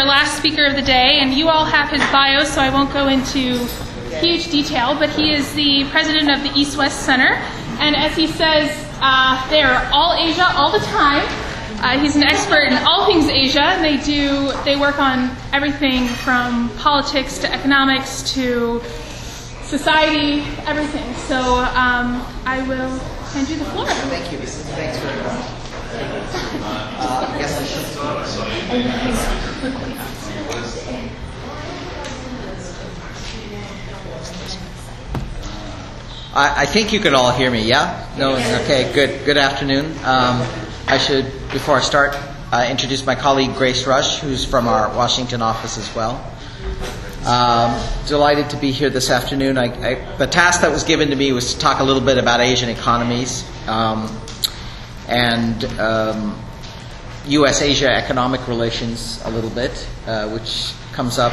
last speaker of the day, and you all have his bio, so I won't go into huge detail, but he is the president of the EastWest Center, and as he says, they are all Asia all the time. He's an expert in all things Asia, and they work on everything from politics to economics to society, everything. So I will hand you the floor. Thank you. Thanks very much. Yes, I should. I think you can all hear me, yeah? No? Okay, good. Good afternoon. I should, before I start, introduce my colleague Grace Rush, who's from our Washington office as well. Delighted to be here this afternoon. The task that was given to me was to talk a little bit about Asian economies and U.S.-Asia economic relations a little bit, which comes up.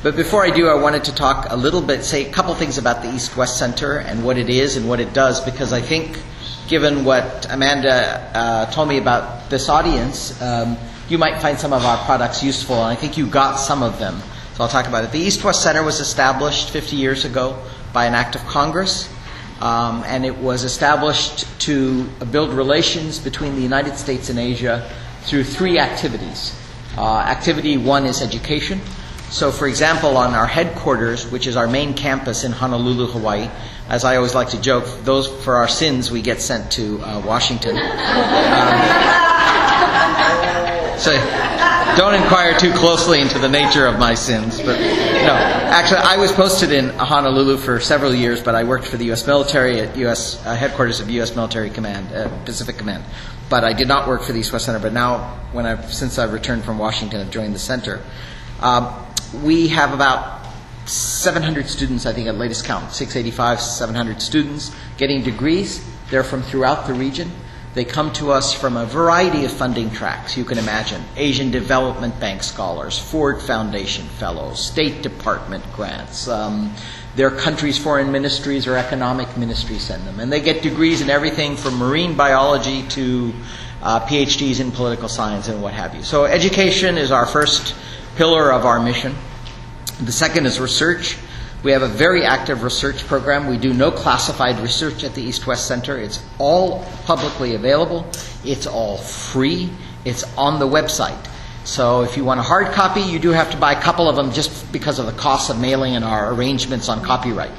But before I do, I wanted to talk a little bit, say a couple things about the EastWest Center and what it is and what it does, because I think, given what Amanda told me about this audience, you might find some of our products useful, and I think you got some of them. So I'll talk about it. The EastWest Center was established 50 years ago by an act of Congress, and it was established to build relations between the United States and Asia through three activities. Activity one is education. So, for example, on our headquarters, which is our main campus in Honolulu, Hawaii, as I always like to joke, those for our sins we get sent to Washington. So don't inquire too closely into the nature of my sins. But no, actually, I was posted in Honolulu for several years, but I worked for the U.S. military at U.S. Headquarters of U.S. Military Command, Pacific Command. But I did not work for the EastWest Center. But now, since I've returned from Washington, I've joined the center. We have about 700 students, I think, at latest count, 685, 700 students getting degrees. They're from throughout the region. They come to us from a variety of funding tracks, you can imagine. Asian Development Bank scholars, Ford Foundation fellows, State Department grants. Their country's foreign ministries or economic ministries send them. And they get degrees in everything from marine biology to PhDs in political science and what have you. So education is our first pillar of our mission. The second is research. We have a very active research program. We do no classified research at the EastWest Center. It's all publicly available. It's all free. It's on the website. So if you want a hard copy, you do have to buy a couple of them just because of the cost of mailing and our arrangements on copyright.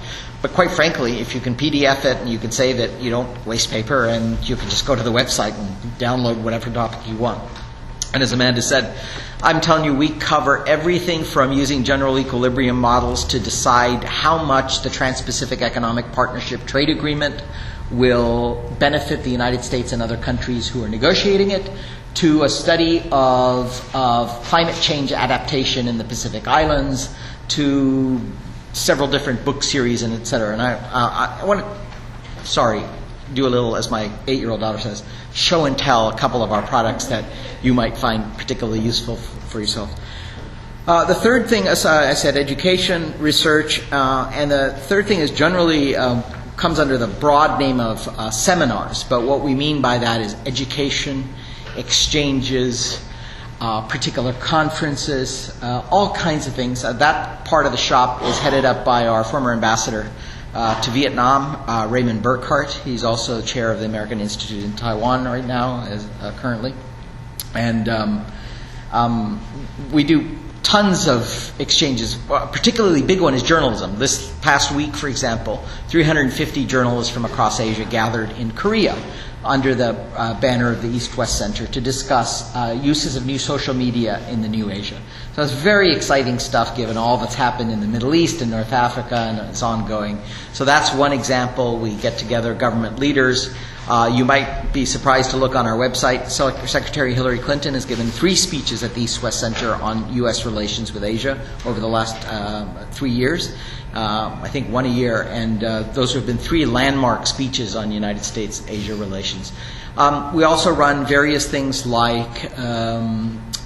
But quite frankly, if you can PDF it and you can save it, you don't waste paper, and you can just go to the website and download whatever topic you want. And as Amanda said, I'm telling you, we cover everything from using general equilibrium models to decide how much the Trans-Pacific Economic Partnership Trade Agreement will benefit the United States and other countries who are negotiating it, to a study of climate change adaptation in the Pacific Islands, to several different book series, and et cetera. And I want to, do a little, as my 8-year-old daughter says, show and tell a couple of our products that you might find particularly useful for yourself. The third thing, as I said, education, research, and the third thing is generally comes under the broad name of seminars. But what we mean by that is education, exchanges, particular conferences, all kinds of things. That part of the shop is headed up by our former ambassador to Vietnam, Raymond Burkhart. He's also the chair of the American Institute in Taiwan right now, currently. And we do tons of exchanges. A particularly big one is journalism. This past week, for example, 350 journalists from across Asia gathered in Korea under the banner of the EastWest Center to discuss uses of new social media in the new Asia. So it's very exciting stuff given all that's happened in the Middle East and North Africa, and it's ongoing. So that's one example. We get together government leaders. You might be surprised to look on our website. Secretary Hillary Clinton has given 3 speeches at the EastWest Center on U.S. relations with Asia over the last 3 years. I think 1 a year, and those have been 3 landmark speeches on United States-Asia relations. We also run various things like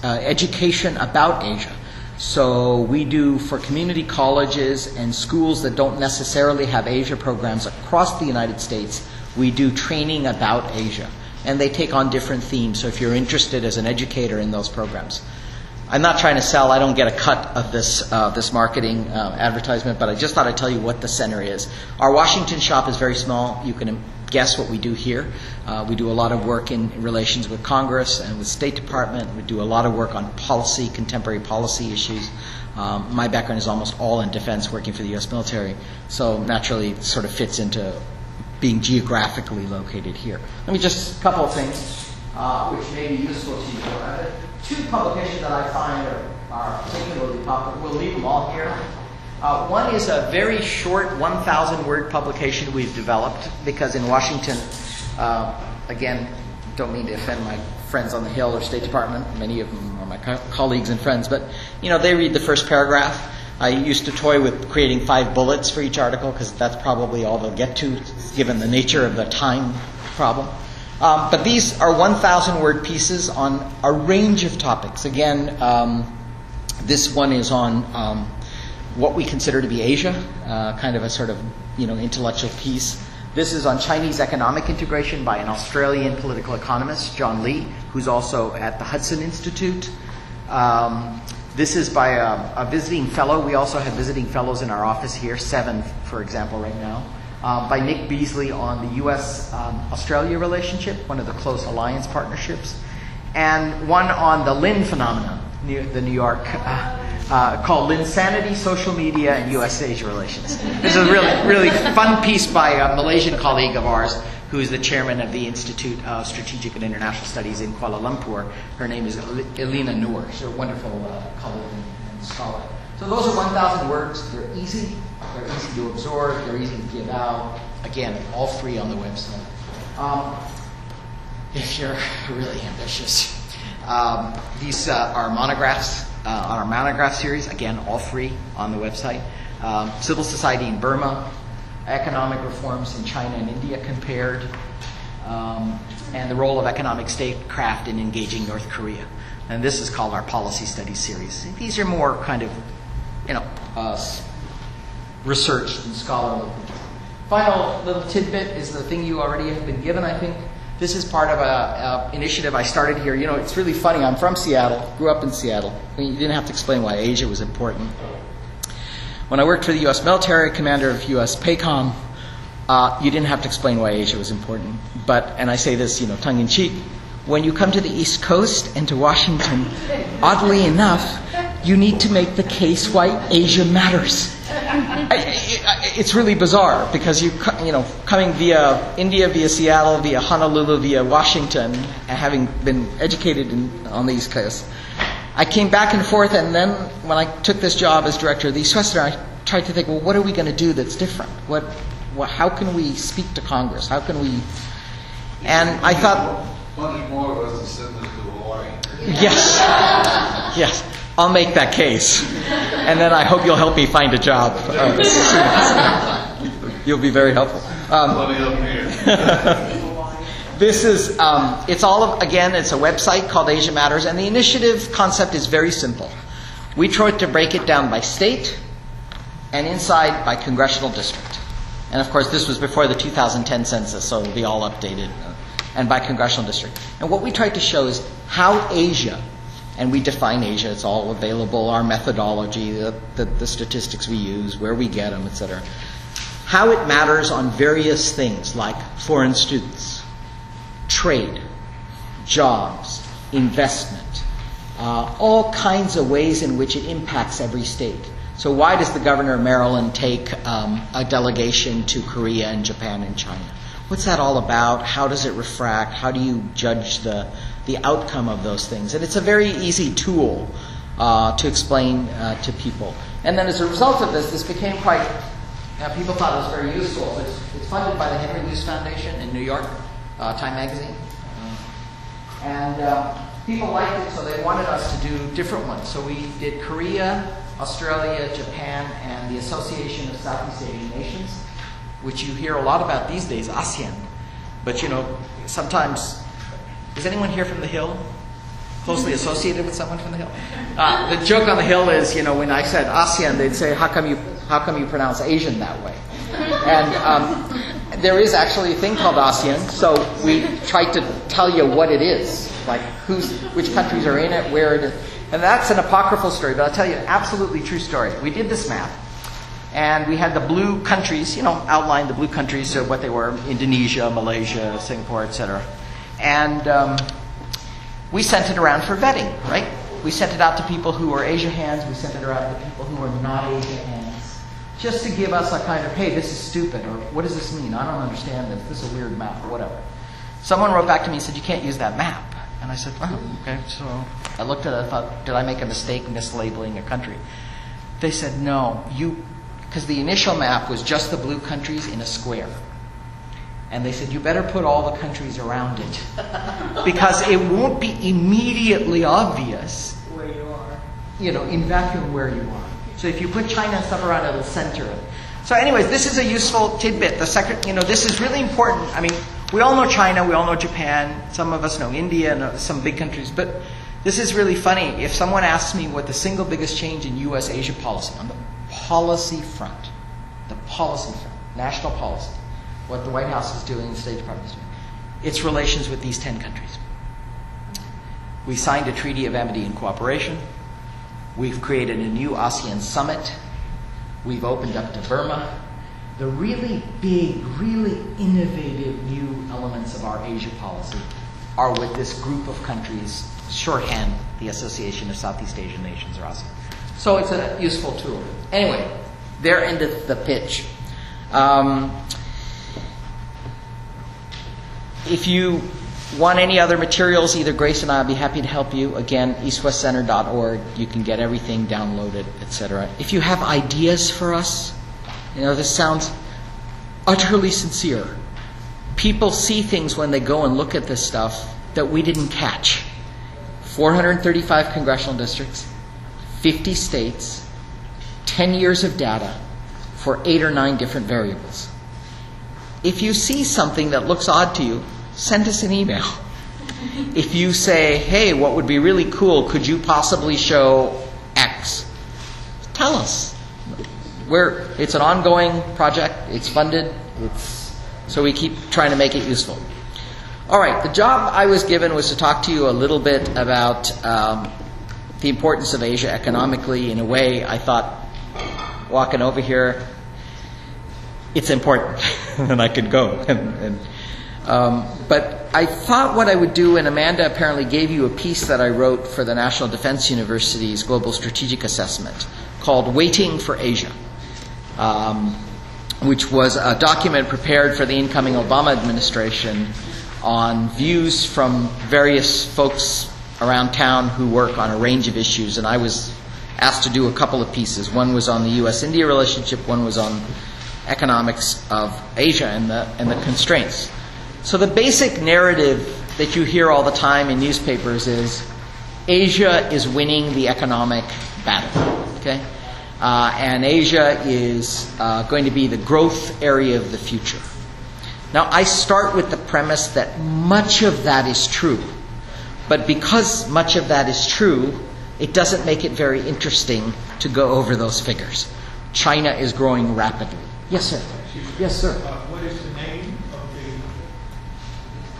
education about Asia. So we do, for community colleges and schools that don't necessarily have Asia programs across the United States, we do training about Asia. And they take on different themes, so if you're interested as an educator in those programs. I'm not trying to sell. I don't get a cut of this marketing advertisement, but I just thought I'd tell you what the center is. Our Washington shop is very small. You can guess what we do here. We do a lot of work in relations with Congress and with State Department. We do a lot of work on policy, contemporary policy issues. My background is almost all in defense, working for the U.S. military, so naturally it sort of fits into being geographically located here. Let me just, a couple of things which may be useful to you. Two publications that I find are particularly popular. We'll leave them all here. One is a very short 1,000-word publication we've developed because in Washington, again, don't mean to offend my friends on the Hill or State Department. Many of them are my colleagues and friends, but they read the first paragraph. I used to toy with creating 5 bullets for each article because that's probably all they'll get to, given the nature of the time problem. But these are 1,000-word pieces on a range of topics. Again, this one is on what we consider to be Asia, kind of a sort of intellectual piece. This is on Chinese economic integration by an Australian political economist, John Lee, who's also at the Hudson Institute. This is by a visiting fellow. We also have visiting fellows in our office here, 7, for example, right now. By Nick Beasley on the U.S.-Australia relationship, one of the close alliance partnerships, and one on the Lin phenomenon, the New York, called Linsanity, Social Media, and U.S.-Asia Relations. This is a really fun piece by a Malaysian colleague of ours who is the chairman of the Institute of Strategic and International Studies in Kuala Lumpur. Her name is Elena Noor. She's a wonderful colleague and scholar. So those are 1,000 words. They're easy to absorb, they're easy to give out. Again, all free on the website. If you're really ambitious. These are monographs on our monograph series. Again, all free on the website. Civil society in Burma, economic reforms in China and India compared, and the role of economic statecraft in engaging North Korea. And this is called our policy studies series. These are more kind of researched and scholarly. Final little tidbit is the thing you already have been given, I think. This is part of an initiative I started here. It's really funny. I'm from Seattle, grew up in Seattle. You didn't have to explain why Asia was important. When I worked for the U.S. military, commander of U.S. PACOM, you didn't have to explain why Asia was important. And I say this, tongue-in-cheek, when you come to the East Coast and to Washington, oddly enough, you need to make the case why Asia matters. It's really bizarre because coming via India, via Seattle, via Honolulu, via Washington, and having been educated on the East Coast, I came back and forth, and then when I took this job as director of the EastWest Center, I tried to think, well, what are we going to do that's different? How can we speak to Congress? How can we? And I thought, much more of us to send us to Hawaii. Yes. I'll make that case, and then I hope you'll help me find a job. You'll be very helpful. This is, it's a website called Asia Matters, and the initiative concept is very simple. We tried to break it down by state, and inside by congressional district. And of course, this was before the 2010 census, so it'll be all updated, and by congressional district. And what we tried to show is how Asia, and we define Asia, it's all available, our methodology, the statistics we use, where we get them, etc. How it matters on various things like foreign students, trade, jobs, investment, all kinds of ways in which it impacts every state. So why does the governor of Maryland take a delegation to Korea and Japan and China? What's that all about? How does it refract? How do you judge the outcome of those things? And it's a very easy tool to explain to people. And then as a result of this became quite, people thought it was very useful. It's funded by the Henry Luce Foundation in New York, Time Magazine. And people liked it, so they wanted us to do different ones. So we did Korea, Australia, Japan, and the Association of Southeast Asian Nations, which you hear a lot about these days, ASEAN. But sometimes, is anyone here from the Hill? Closely associated with someone from the Hill? The joke on the Hill is, when I said ASEAN, they'd say, how come you pronounce Asian that way? And there is actually a thing called ASEAN, so we tried to tell you what it is, like which countries are in it, where it is. And that's an apocryphal story, but I'll tell you an absolutely true story. We did this map, and we had the blue countries, outlined the blue countries of what they were: Indonesia, Malaysia, Singapore, etc. And we sent it around for vetting, right? We sent it out to people who were Asia hands. We sent it around to people who were not Asia hands, just to give us a kind of, hey, this is stupid, or what does this mean? I don't understand this. This is a weird map, or whatever. Someone wrote back to me and said, you can't use that map. And I said, oh, okay. So I looked at it, I thought, did I make a mistake mislabeling a country? They said, no, because the initial map was just the blue countries in a square. And they said, you better put all the countries around it, because it won't be immediately obvious where you are. In vacuum where you are. So if you put China and stuff around, it'll center it. So anyways, this is a useful tidbit. This is really important. I mean, we all know China, we all know Japan, some of us know India and some big countries, but this is really funny. If someone asks me what the single biggest change in U.S.-Asia policy, on the policy front, national policy, what the White House is doing, the State Department is doing, it's relations with these 10 countries. We signed a treaty of amity and cooperation. We've created a new ASEAN summit. We've opened up to Burma. The really big, really innovative new elements of our Asia policy are with this group of countries, shorthand, the Association of Southeast Asian Nations, or ASEAN. So it's a useful tool. Anyway, there ended the pitch. If you want any other materials, either Grace and I will be happy to help you. Again, eastwestcenter.org. You can get everything downloaded, etc. If you have ideas for us, this sounds utterly sincere. People see things when they go and look at this stuff that we didn't catch. 435 congressional districts, 50 states, 10 years of data for 8 or 9 different variables. If you see something that looks odd to you, send us an email. If you say, hey, what would be really cool, could you possibly show X? Tell us. It's an ongoing project. It's funded. So we keep trying to make it useful. All right, the job I was given was to talk to you a little bit about the importance of Asia economically. In a way, I thought, walking over here, it's important, and I could go. But I thought what I would do, and Amanda apparently gave you a piece that I wrote for the National Defense University's Global Strategic Assessment called Waiting for Asia, which was a document prepared for the incoming Obama administration on views from various folks around town who work on a range of issues. And I was asked to do a couple of pieces. One was on the U.S.-India relationship, one was on economics of Asia and the constraints. So the basic narrative that you hear all the time in newspapers is Asia is winning the economic battle, okay? And Asia is going to be the growth area of the future. Now, I start with the premise that much of that is true. But because much of that is true, it doesn't make it very interesting to go over those figures. China is growing rapidly. Yes, sir. Yes, sir. What is the name of the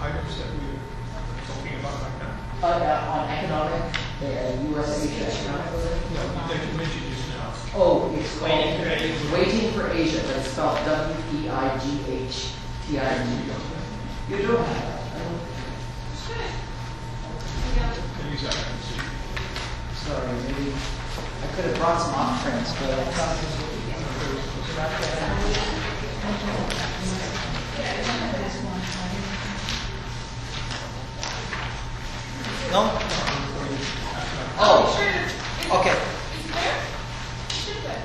items that we are talking about right now? On economic, U.S.-Asia economic. No, that you mentioned just now. Oh, it's called Waiting for Asia, but it's spelled W-E-I-G-H-T-I-N-G. You don't have that. Sorry, maybe I could have brought some off prints, but no? Oh, okay.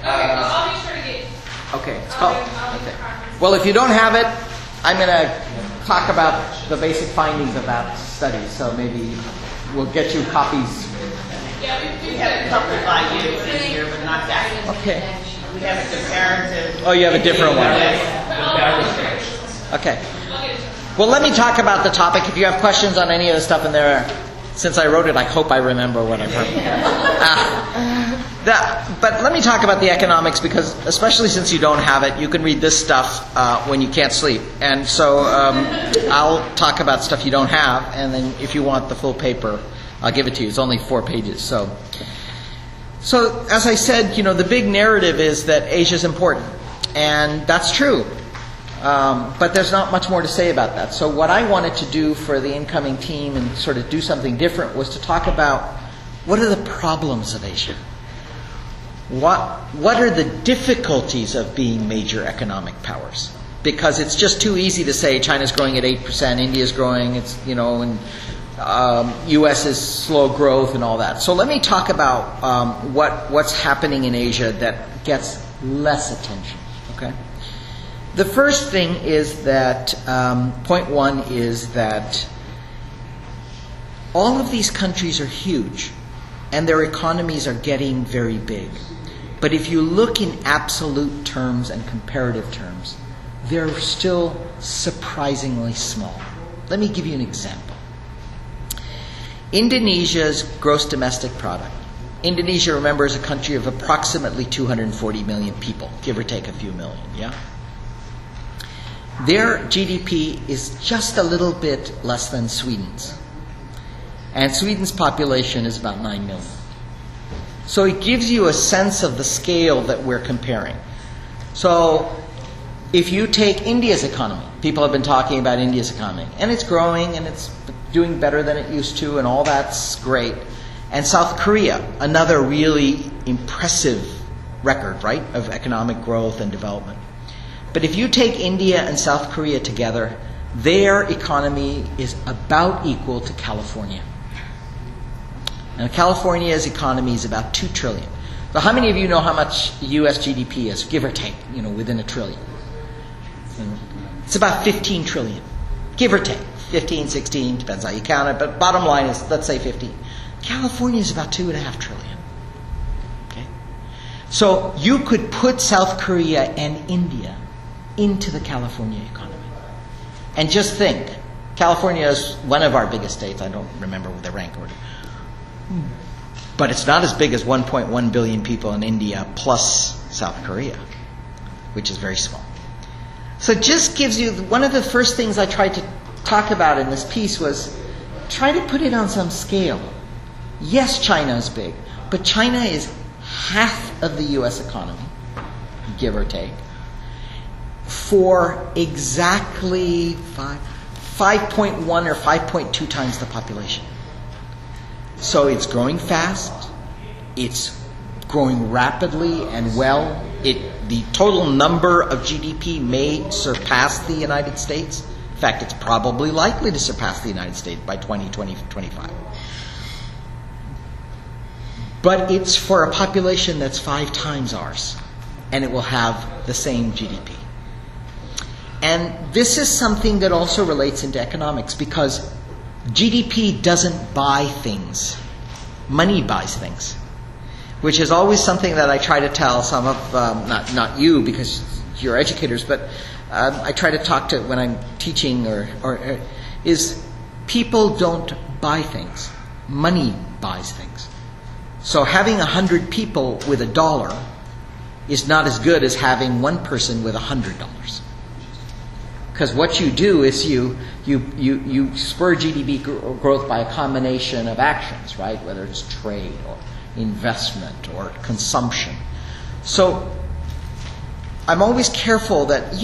I'll be sure to get. Okay, it's called. Okay. Well, if you don't have it, I'm going to talk about the basic findings of that study. So maybe we'll get you copies. We have a couple by you in here, but not that one. Okay. We have a comparative. Oh, you have a different one. Okay. Well, let me talk about the topic. If you have questions on any of the stuff in there, since I wrote it, I hope I remember what I've heard. But let me talk about the economics, because especially since you don't have it, you can read this stuff when you can't sleep. And so I'll talk about stuff you don't have, and then if you want the full paper, I'll give it to you. It's only 4 pages. So as I said, the big narrative is that Asia's important. And that's true. But there's not much more to say about that. So what I wanted to do for the incoming team and sort of do something different was to talk about what are the problems of Asia? What are the difficulties of being major economic powers? Because it's just too easy to say China's growing at 8%, India's growing, and U.S. is slow growth and all that. So let me talk about what's happening in Asia that gets less attention. Okay. The first thing is that point one is that all of these countries are huge, and their economies are getting very big. But if you look in absolute terms and comparative terms, they're still surprisingly small. Let me give you an example. Indonesia's gross domestic product. Indonesia, remember, is a country of approximately 240 million people, give or take a few million, yeah? Their GDP is just a little bit less than Sweden's. And Sweden's population is about 9 million. So it gives you a sense of the scale that we're comparing. So if you take India's economy, people have been talking about India's economy, and it's growing and it's doing better than it used to, and all that's great. And South Korea, another really impressive record, right, of economic growth and development. But if you take India and South Korea together, their economy is about equal to California. And California's economy is about 2 trillion. So how many of you know how much U.S. GDP is, give or take, within a trillion? It's about 15 trillion, give or take. 15, 16, depends how you count it, but bottom line is, let's say 15. California is about 2.5 trillion. Okay? So you could put South Korea and India into the California economy. And just think, California is one of our biggest states. I don't remember the rank order. But it's not as big as 1.1 billion people in India plus South Korea, which is very small. So it just gives you, one of the first things I tried to talk about in this piece was try to put it on some scale. Yes, China is big, but China is half of the U.S. economy, give or take, for exactly 5.1 or 5.2 times the population. So it's growing fast, it's growing rapidly and well. The total number of GDP may surpass the United States. In fact, it's probably likely to surpass the United States by 2025. But it's for a population that's 5 times ours, and it will have the same GDP. And this is something that also relates into economics, because GDP doesn't buy things. Money buys things, which is always something that I try to tell some of, not you because you're educators, but I try to talk to when I'm teaching is people don't buy things. Money buys things. So having 100 people with $1 is not as good as having one person with $100. Because what you do is you spur GDP growth by a combination of actions, right? Whether it's trade or investment or consumption. So I'm always careful that,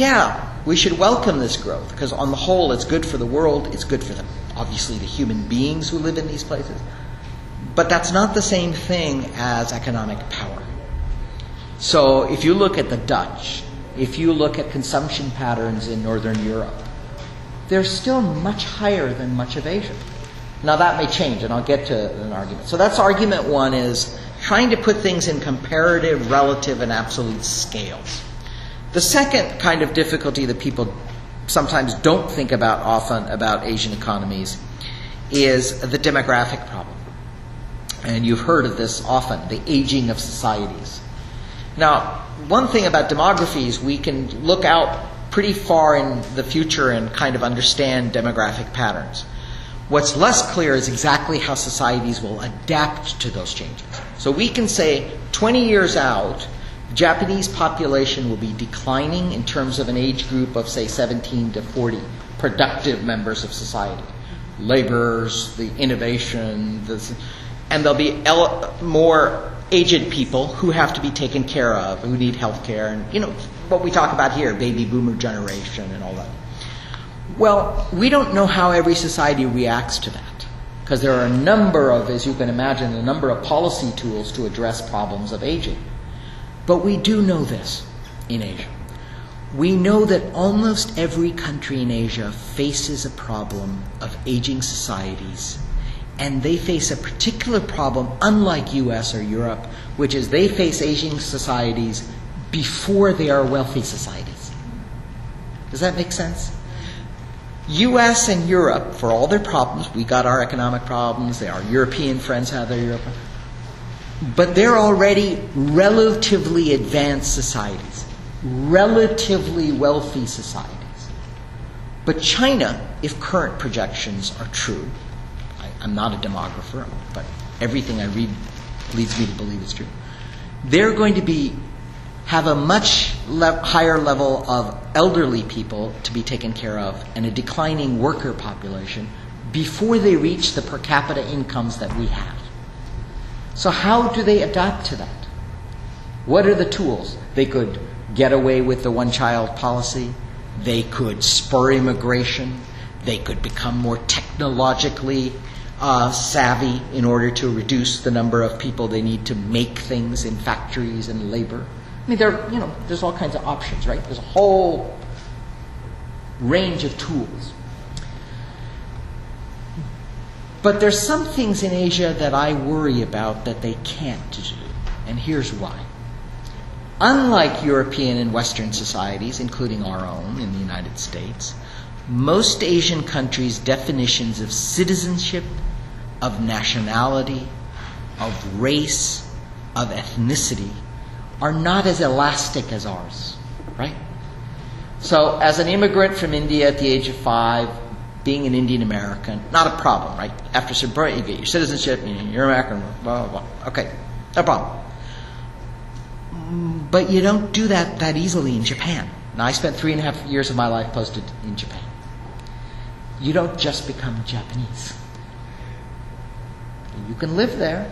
we should welcome this growth, because on the whole it's good for the world, it's good for them. Obviously the human beings who live in these places. But that's not the same thing as economic power. So if you look at the Dutch, if you look at consumption patterns in Northern Europe, they're still much higher than much of Asia. Now that may change, and I'll get to an argument. So that's argument one, is trying to put things in comparative, relative, and absolute scales. The second kind of difficulty that people sometimes don't think about often about Asian economies is the demographic problem. And you've heard of this often, the aging of societies. Now, one thing about demography is we can look out pretty far in the future and kind of understand demographic patterns. What's less clear is exactly how societies will adapt to those changes. So we can say 20 years out, Japanese population will be declining in terms of an age group of, say, 17 to 40 productive members of society. laborers, the innovation, and there'll be more aged people who have to be taken care of, who need health care, and what we talk about here, baby boomer generation and all that. Well, we don't know how every society reacts to that, because there are a number of, as you can imagine, a number of policy tools to address problems of aging. But we do know this in Asia. We know that almost every country in Asia faces a problem of aging societies, and they face a particular problem, unlike US or Europe, which is they face aging societies before they are wealthy societies. Does that make sense? US and Europe, for all their problems, we got our economic problems, our European friends have their European, but they're already relatively advanced societies, relatively wealthy societies. But China, if current projections are true, I'm not a demographer, but everything I read leads me to believe it's true, they're going to have a much higher level of elderly people to be taken care of and a declining worker population before they reach the per capita incomes that we have. So how do they adapt to that? What are the tools? They could get away with the one-child policy. They could spur immigration. They could become more technologically savvy in order to reduce the number of people they need to make things in factories and labor. I mean, there's all kinds of options, right? There's a whole range of tools. But there's some things in Asia that I worry about that they can't do, and here's why. Unlike European and Western societies, including our own in the United States, most Asian countries' definitions of citizenship, of nationality, of race, of ethnicity are not as elastic as ours, right? So as an immigrant from India at the age of 5, being an Indian American, not a problem, right? After some point, you get your citizenship, you're American, blah, blah, blah. Okay, no problem. But you don't do that easily in Japan. Now, I spent 3.5 years of my life posted in Japan. You don't just become Japanese. You can live there,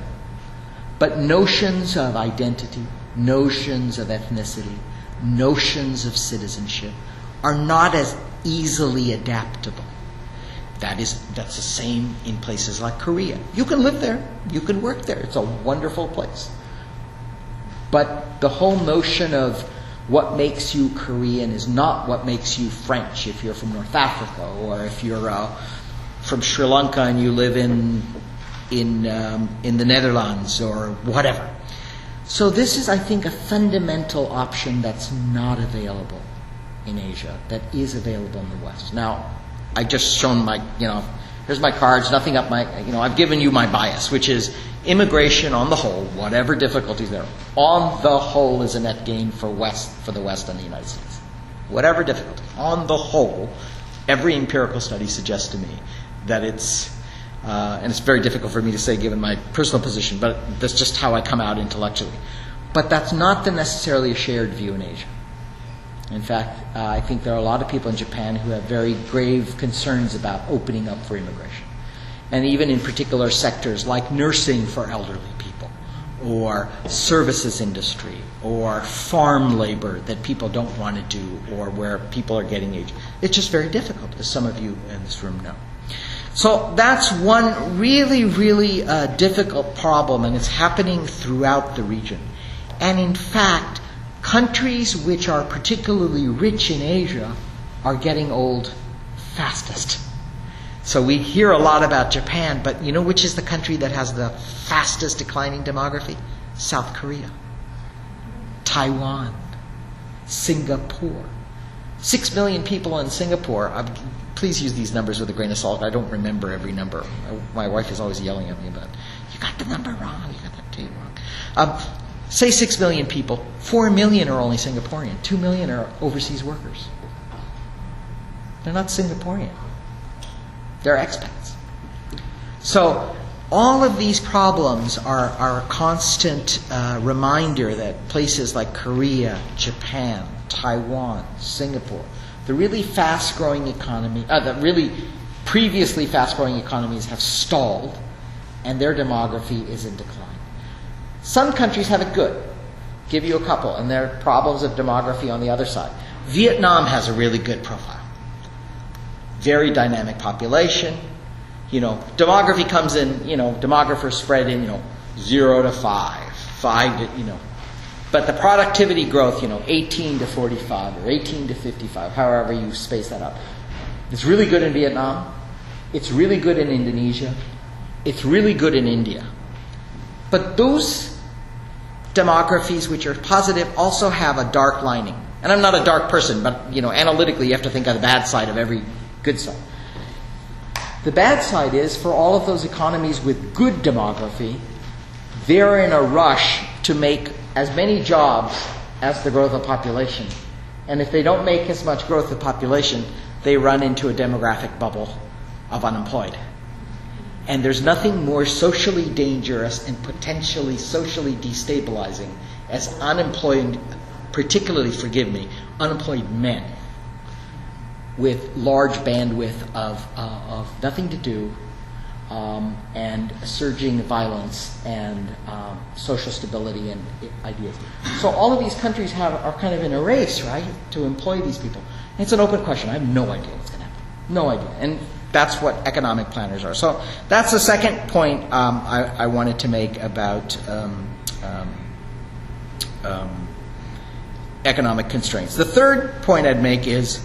but notions of identity, notions of ethnicity, notions of citizenship are not as easily adaptable. That's the same in places like Korea. You can live there, you can work there. It's a wonderful place. But the whole notion of what makes you Korean is not what makes you French if you're from North Africa, or if you're from Sri Lanka and you live in the Netherlands or whatever. So this is, I think, a fundamental option that's not available in Asia, that is available in the West. Now, I've just shown here's my cards, nothing up my, I've given you my bias, which is immigration on the whole, whatever difficulties there are, on the whole is a net gain for the West and the United States. Whatever difficulty, on the whole, every empirical study suggests to me that it's, and it's very difficult for me to say given my personal position, but that's just how I come out intellectually. But that's not necessarily a shared view in Asia. In fact, I think there are a lot of people in Japan who have very grave concerns about opening up for immigration. And even in particular sectors like nursing for elderly people, or services industry, or farm labor that people don't want to do, or where people are getting aged. It's just very difficult, as some of you in this room know. So that's one really, really difficult problem, and it's happening throughout the region. And in fact, countries which are particularly rich in Asia are getting old fastest. So we hear a lot about Japan, but you know which is the country that has the fastest declining demography? South Korea, Taiwan, Singapore. 6 million people in Singapore. Please use these numbers with a grain of salt. I don't remember every number. My wife is always yelling at me about, you got the number wrong, you got that date wrong. Say 6 million people, 4 million are only Singaporean, 2 million are overseas workers. They're not Singaporean. They're expats. So all of these problems are a constant reminder that places like Korea, Japan, Taiwan, Singapore, the really fast-growing economy, the really previously fast-growing economies have stalled, and their demography is in decline. Some countries have it good. Give you a couple, and there are problems of demography on the other side. Vietnam has a really good profile. Very dynamic population. Demography comes in, demographers spread in, 0 to 5, 5 to, but the productivity growth, 18 to 45 or 18 to 55, however you space that out. It's really good in Vietnam. It's really good in Indonesia. It's really good in India. But those demographies which are positive also have a dark lining. And I'm not a dark person, but analytically you have to think of the bad side of every good side. The bad side is for all of those economies with good demography, they're in a rush to make as many jobs as the growth of population. And if they don't make as much growth of population, they run into a demographic bubble of unemployed. And there's nothing more socially dangerous and potentially socially destabilizing as unemployed, particularly, unemployed men with large bandwidth of nothing to do and surging violence and social stability and ideas. So all of these countries are kind of in a race, right, to employ these people. And it's an open question. I have no idea what's going to happen. No idea. And that's what economic planners are. So that's the second point I wanted to make about economic constraints. The third point I'd make is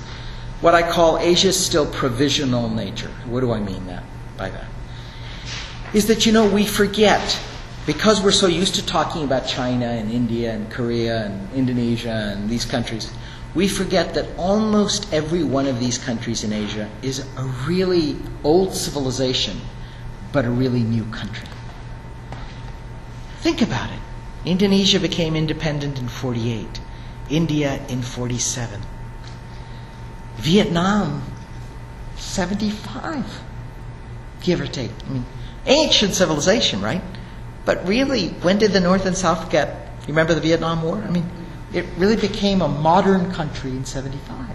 what I call Asia's still provisional nature. What do I mean by that? Is that, we forget, because we're so used to talking about China and India and Korea and Indonesia and these countries, we forget that almost every one of these countries in Asia is a really old civilization, but a really new country. Think about it. Indonesia became independent in 48. India in 47. Vietnam, 75, give or take. Ancient civilization, right? But really, when did the North and South get? You remember the Vietnam War? It really became a modern country in 75.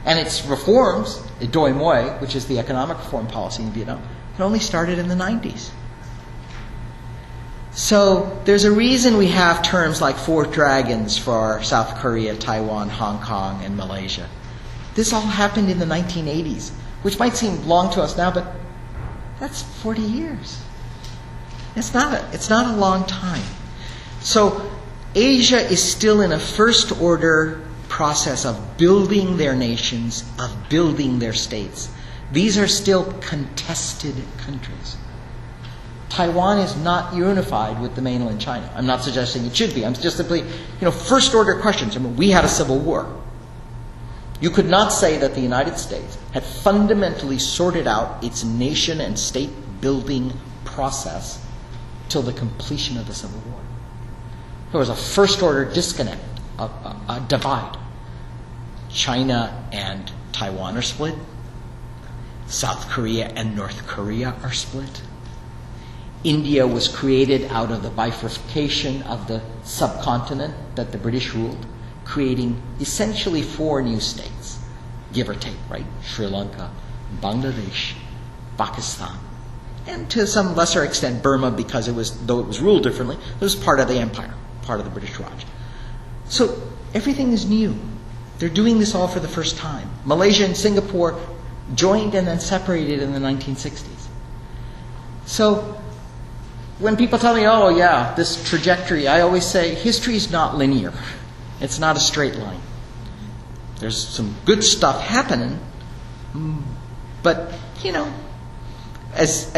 And its reforms, Doi Moi, which is the economic reform policy in Vietnam, it only started in the 90s. So there's a reason we have terms like Four Dragons for South Korea, Taiwan, Hong Kong, and Malaysia. This all happened in the 1980s, which might seem long to us now, but that's 40 years. It's not a long time. So Asia is still in a first-order process of building their nations, of building their states. These are still contested countries. Taiwan is not unified with the mainland China. I'm not suggesting it should be. I'm just simply, first-order questions. We had a civil war. You could not say that the United States had fundamentally sorted out its nation and state building process till the completion of the Civil War. There was a first-order disconnect, a divide. China and Taiwan are split. South Korea and North Korea are split. India was created out of the bifurcation of the subcontinent that the British ruled, creating essentially 4 new states, give or take, right? Sri Lanka, Bangladesh, Pakistan, and to some lesser extent Burma, because though it was ruled differently, it was part of the empire, part of the British Raj. So everything is new. They're doing this all for the first time. Malaysia and Singapore joined and then separated in the 1960s. So when people tell me, oh yeah, this trajectory, I always say history is not linear. It's not a straight line. There's some good stuff happening, but, as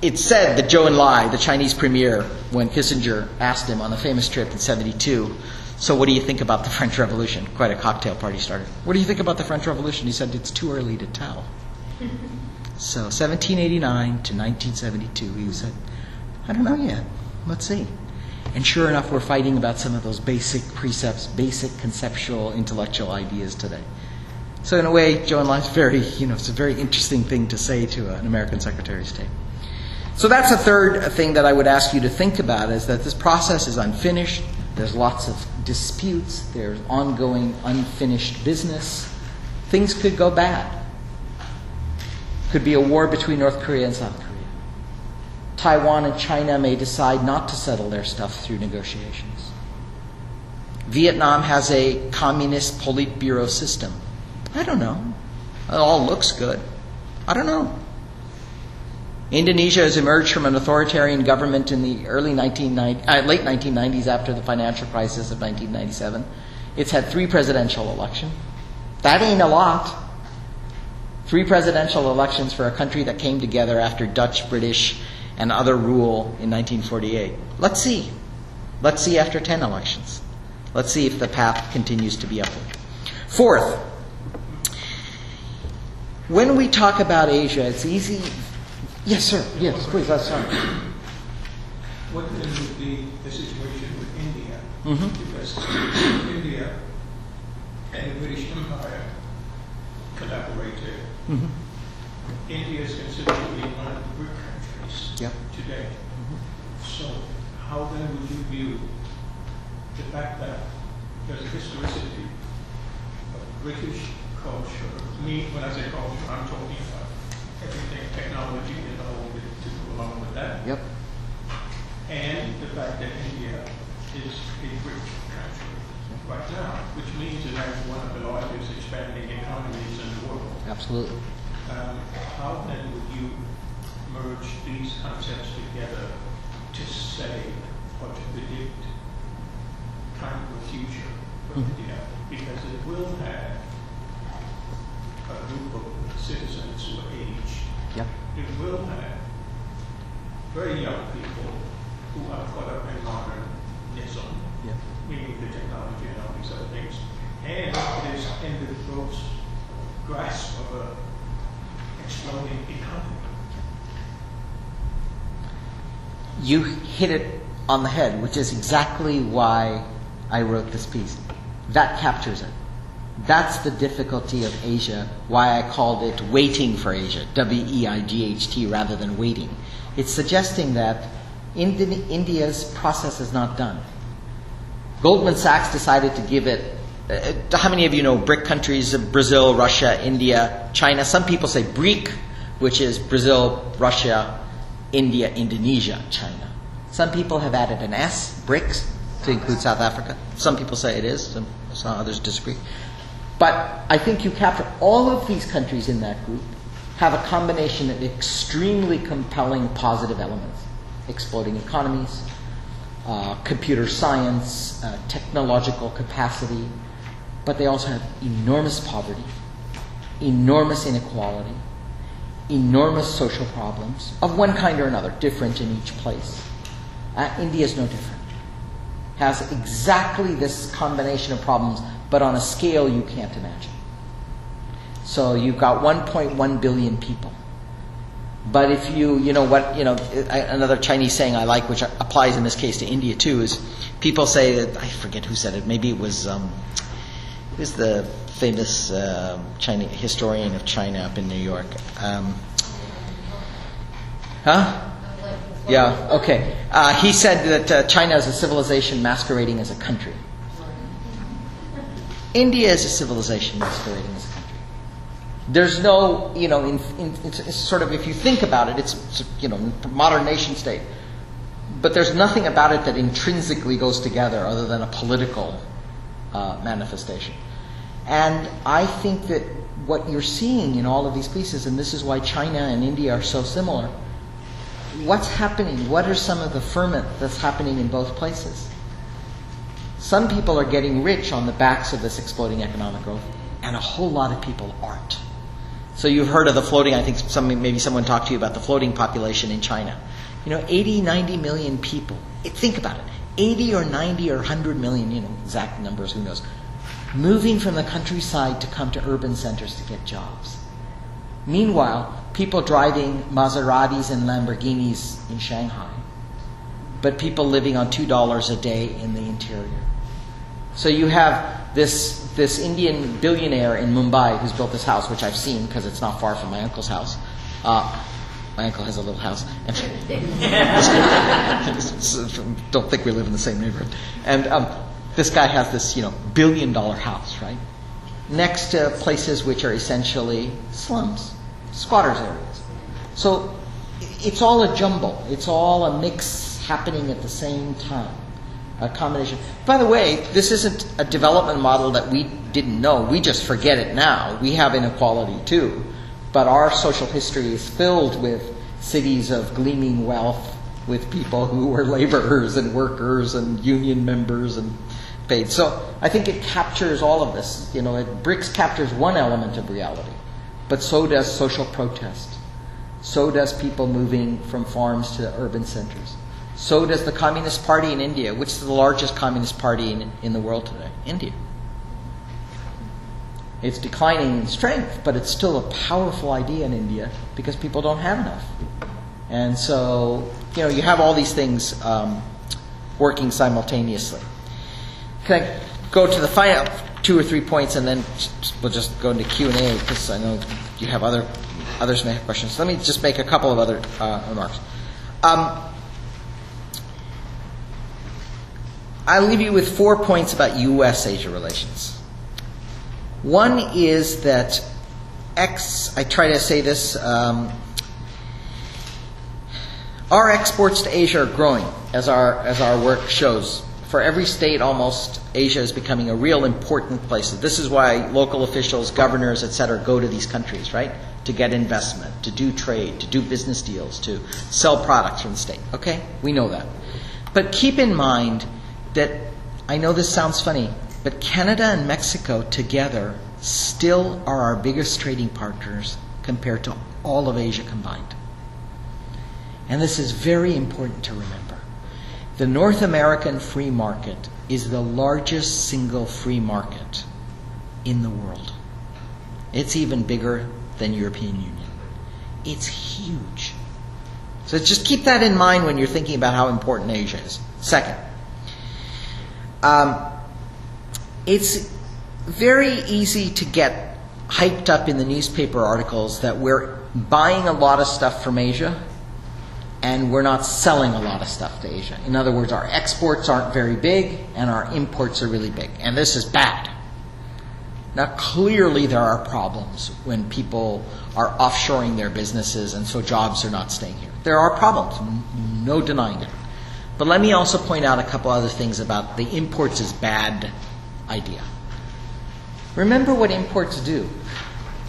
it's said that Zhou Enlai, the Chinese premier, when Kissinger asked him on the famous trip in 72, so what do you think about the French Revolution? Quite a cocktail party started. What do you think about the French Revolution? He said, it's too early to tell. So 1789 to 1972, he said, I don't know yet. Let's see. And sure enough, we're fighting about some of those basic precepts, basic conceptual, intellectual ideas today. So in a way, Zhou Enlai is it's a very interesting thing to say to an American Secretary of State. So that's a third thing that I would ask you to think about, is that this process is unfinished. There's lots of disputes. There's ongoing unfinished business. Things could go bad. Could be a war between North Korea and South Korea. Taiwan and China may decide not to settle their stuff through negotiations. Vietnam has a communist Politburo system. I don't know. It all looks good. I don't know. Indonesia has emerged from an authoritarian government in the late 1990s after the financial crisis of 1997. It's had 3 presidential elections. That ain't a lot. 3 presidential elections for a country that came together after Dutch, British, and other rule in 1948. Let's see. Let's see after 10 elections. Let's see if the path continues to be upward. Fourth, when we talk about Asia, it's easy. Yes, sir. Yes, please. That's fine. What then would be the situation with India? Mm-hmm. Because India and the British Empire collaborated. Mm-hmm. India is considered to be one of the BRIC countries Yep. today. So how then would you view the fact that there's a historicity of British culture? When I say culture, I'm talking about everything, technology and all of it to go along with that. Yep. And the fact that India is a BRIC country right now, which means it has one of the largest expanding economies in the world. Absolutely. How then would you merge these concepts together to say or to predict kind of a future for India? Because it will have a group of citizens who are aged. Yep. It will have very young people who are caught up in modernism, Yep. meaning the technology and all these other things. And it is in the gross grasp of a exploding economy. You hit it on the head, which is exactly why I wrote this piece. That captures it. That's the difficulty of Asia, why I called it Waiting for Asia, W-E-I-G-H-T, rather than waiting. It's suggesting that India's process is not done. Goldman Sachs decided to give it, how many of you know BRIC countries, Brazil, Russia, India, China? Some people say BRIC, which is Brazil, Russia, India, Indonesia, China. Some people have added an S, BRICS, to include South Africa. Some people say it is, some others disagree. But I think you capture all of these countries in that group have a combination of extremely compelling positive elements. Exploding economies, computer science, technological capacity, but they also have enormous poverty, enormous inequality, enormous social problems of one kind or another, different in each place. India is no different. Has exactly this combination of problems, but on a scale you can't imagine. So you've got 1.1 billion people. But if another Chinese saying I like, which applies in this case to India too, is people say that, I forget who said it, maybe it was who's the famous Chinese historian of China up in New York? Yeah, okay. He said that China is a civilization masquerading as a country. India is a civilization masquerading as a country. There's no, it's sort of, if you think about it, it's modern nation state. But there's nothing about it that intrinsically goes together other than a political manifestation. And I think that what you're seeing in all of these pieces, and this is why China and India are so similar, what's happening? What are some of the ferment that's happening in both places? Some people are getting rich on the backs of this exploding economic growth, and a whole lot of people aren't. So you've heard of the floating, I think maybe someone talked to you about the floating population in China. 80, 90 million people. Think about it. 80 or 90 or 100 million, exact numbers, who knows, moving from the countryside to come to urban centers to get jobs. Meanwhile, people driving Maseratis and Lamborghinis in Shanghai, but people living on $2 a day in the interior. So you have this Indian billionaire in Mumbai who's built this house, which I've seen because it's not far from my uncle's house. My uncle has a little house. Don't think we live in the same neighborhood. And this guy has this, $1 billion house, right? Next to places which are essentially slums. squatters' areas. So it's all a jumble. It's all a mix happening at the same time. A combination. By the way, this isn't a development model that we didn't know. We just forget it now. We have inequality too. But our social history is filled with cities of gleaming wealth, with people who were laborers and workers and union members and paid. So I think it captures all of this. BRICS captures one element of reality, but so does social protest. So does people moving from farms to urban centers. So does the Communist Party in India, which is the largest communist party in the world today, India. It's declining in strength, but it's still a powerful idea in India because people don't have enough. And so, you have all these things working simultaneously. Can I go to the final 2 or 3 points, and then we'll just go into Q&A because I know you have others may have questions. Let me just make a couple of other remarks. I'll leave you with 4 points about U.S.-Asia relations. One is that I try to say this, our exports to Asia are growing, as our work shows. For every state, almost, Asia is becoming a real important place. This is why local officials, governors, etc., go to these countries, right? To get investment, to do trade, to do business deals, to sell products from the state. Okay? We know that. But keep in mind that, I know this sounds funny, but Canada and Mexico together still are our biggest trading partners compared to all of Asia combined. And this is very important to remember. The North American free market is the largest single free market in the world. It's even bigger than European Union. It's huge. So just keep that in mind when you're thinking about how important Asia is. Second, it's very easy to get hyped up in the newspaper articles that we're buying a lot of stuff from Asia and we're not selling a lot of stuff to Asia. In other words, our exports aren't very big and our imports are really big. And this is bad. Now, clearly there are problems when people are offshoring their businesses and so jobs are not staying here. There are problems, no denying it. But let me also point out a couple other things about the imports is bad idea. Remember what imports do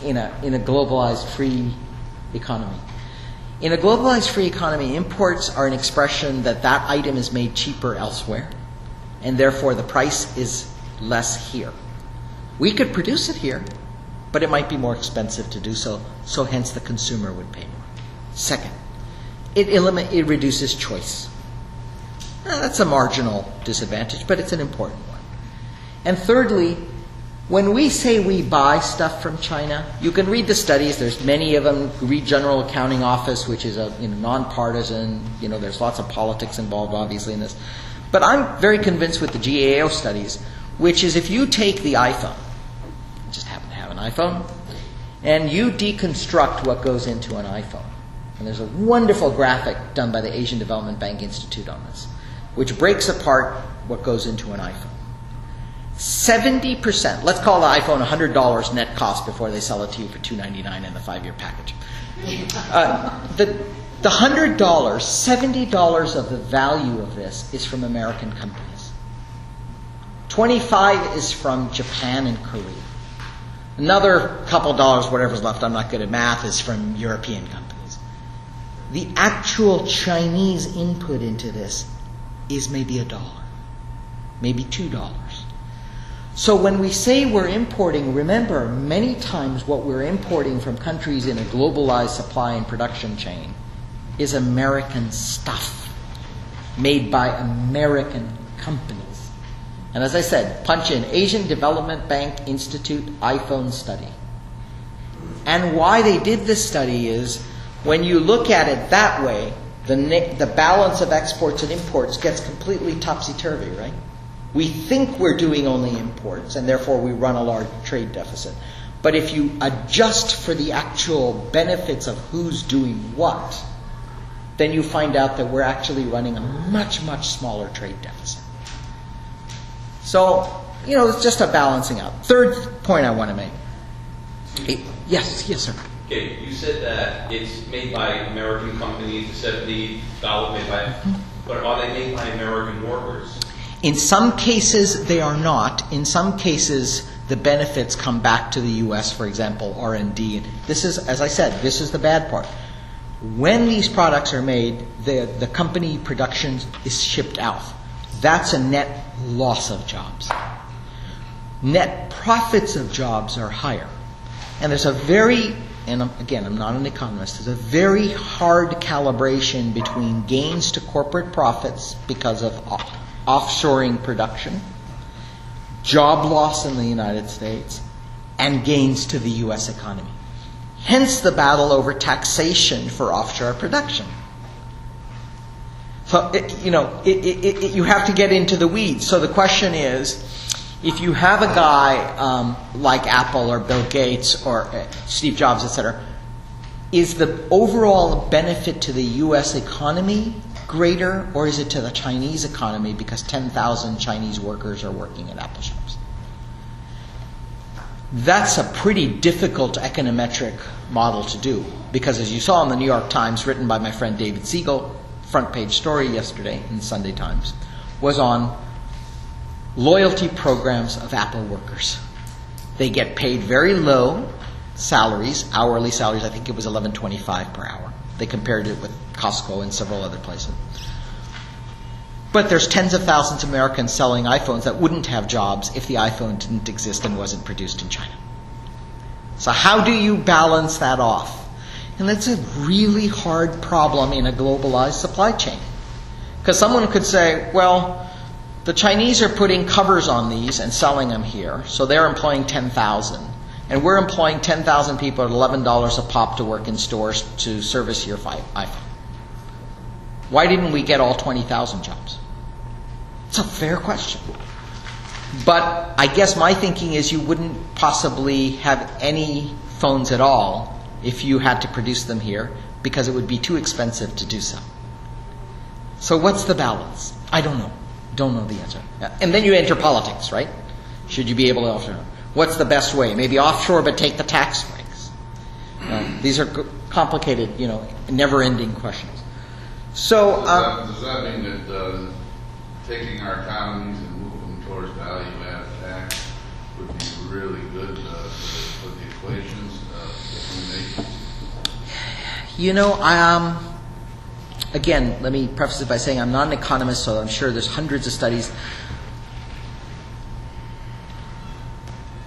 in a globalized free economy. In a globalized free economy, imports are an expression that item is made cheaper elsewhere, and therefore the price is less here. We could produce it here, but it might be more expensive to do so, so hence the consumer would pay more. Second, it reduces choice. Now, that's a marginal disadvantage, but it's an important one. And thirdly, when we say we buy stuff from China, you can read the studies. There's many of them. Read General Accounting Office, which is a nonpartisan. There's lots of politics involved, obviously, in this. But I'm very convinced with the GAO studies, which is if you take the iPhone, I just happen to have an iPhone, and you deconstruct what goes into an iPhone. And there's a wonderful graphic done by the Asian Development Bank Institute on this, which breaks apart what goes into an iPhone. 70%, let's call the iPhone $100 net cost before they sell it to you for $299 in the 5-year package. The $100, $70 of the value of this is from American companies. 25 is from Japan and Korea. Another couple dollars, whatever's left, I'm not good at math, is from European companies. The actual Chinese input into this is maybe $1, maybe $2. So when we say we're importing, remember, many times what we're importing from countries in a globalized supply and production chain is American stuff made by American companies. And as I said, punch in Asian Development Bank Institute iPhone study. And why they did this study is when you look at it that way, the balance of exports and imports gets completely topsy-turvy, right? We think we're doing only imports, and therefore we run a large trade deficit. But if you adjust for the actual benefits of who's doing what, then you find out that we're actually running a much, much smaller trade deficit. So, it's just a balancing out. Third point I want to make. Yes, sir. Okay, you said that it's made by American companies, the $70 made by, but are they made by American workers? In some cases, they are not. In some cases, the benefits come back to the U.S., for example, R&D. This is, as I said, this is the bad part. When these products are made, the company production is shipped out. That's a net loss of jobs. Net profits of jobs are higher. And there's a very, and again, I'm not an economist, there's a very hard calibration between gains to corporate profits because of offshoring production, job loss in the United States, and gains to the U.S. economy. Hence the battle over taxation for offshore production. So, you have to get into the weeds. So the question is, if you have a guy like Apple or Bill Gates or Steve Jobs, etc., is the overall benefit to the U.S. economy greater, or is it to the Chinese economy because 10,000 Chinese workers are working at Apple shops? That's a pretty difficult econometric model to do because, as you saw in the New York Times, written by my friend David Siegel, front page story yesterday in the Sunday Times, was on loyalty programs of Apple workers. They get paid very low salaries, hourly salaries. I think it was $11.25 per hour. They compared it with Costco and several other places. But there's tens of thousands of Americans selling iPhones that wouldn't have jobs if the iPhone didn't exist and wasn't produced in China. So how do you balance that off? And that's a really hard problem in a globalized supply chain. Because someone could say, well, the Chinese are putting covers on these and selling them here, so they're employing 10,000. And we're employing 10,000 people at $11 a pop to work in stores to service your iPhone. Why didn't we get all 20,000 jobs? It's a fair question. But I guess my thinking is you wouldn't possibly have any phones at all if you had to produce them here because it would be too expensive to do so. So what's the balance? I don't know. Don't know the answer. And then you enter politics, right? Should you be able to offshore? What's the best way? Maybe offshore but take the tax breaks. These are complicated, never-ending questions. So, does that mean that taking our economies and moving them towards value-added tax would be really good for the equations between nations? Again, let me preface it by saying I'm not an economist, so I'm sure there's hundreds of studies.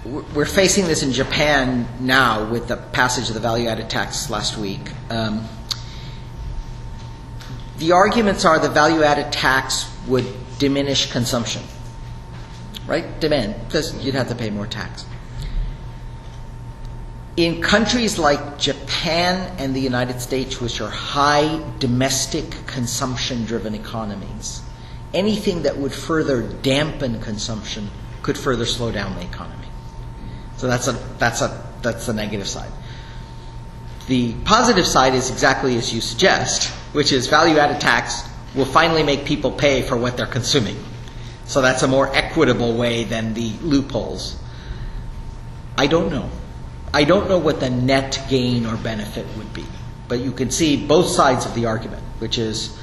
We're facing this in Japan now with the passage of the value-added tax last week. The arguments are the value-added tax would diminish consumption, right? Demand, because you'd have to pay more tax. In countries like Japan and the United States, which are high domestic consumption-driven economies, anything that would further dampen consumption could further slow down the economy. So that's the negative side. The positive side is exactly as you suggest, which is value-added tax will finally make people pay for what they're consuming. So that's a more equitable way than the loopholes. I don't know. I don't know what the net gain or benefit would be. But you can see both sides of the argument, which is,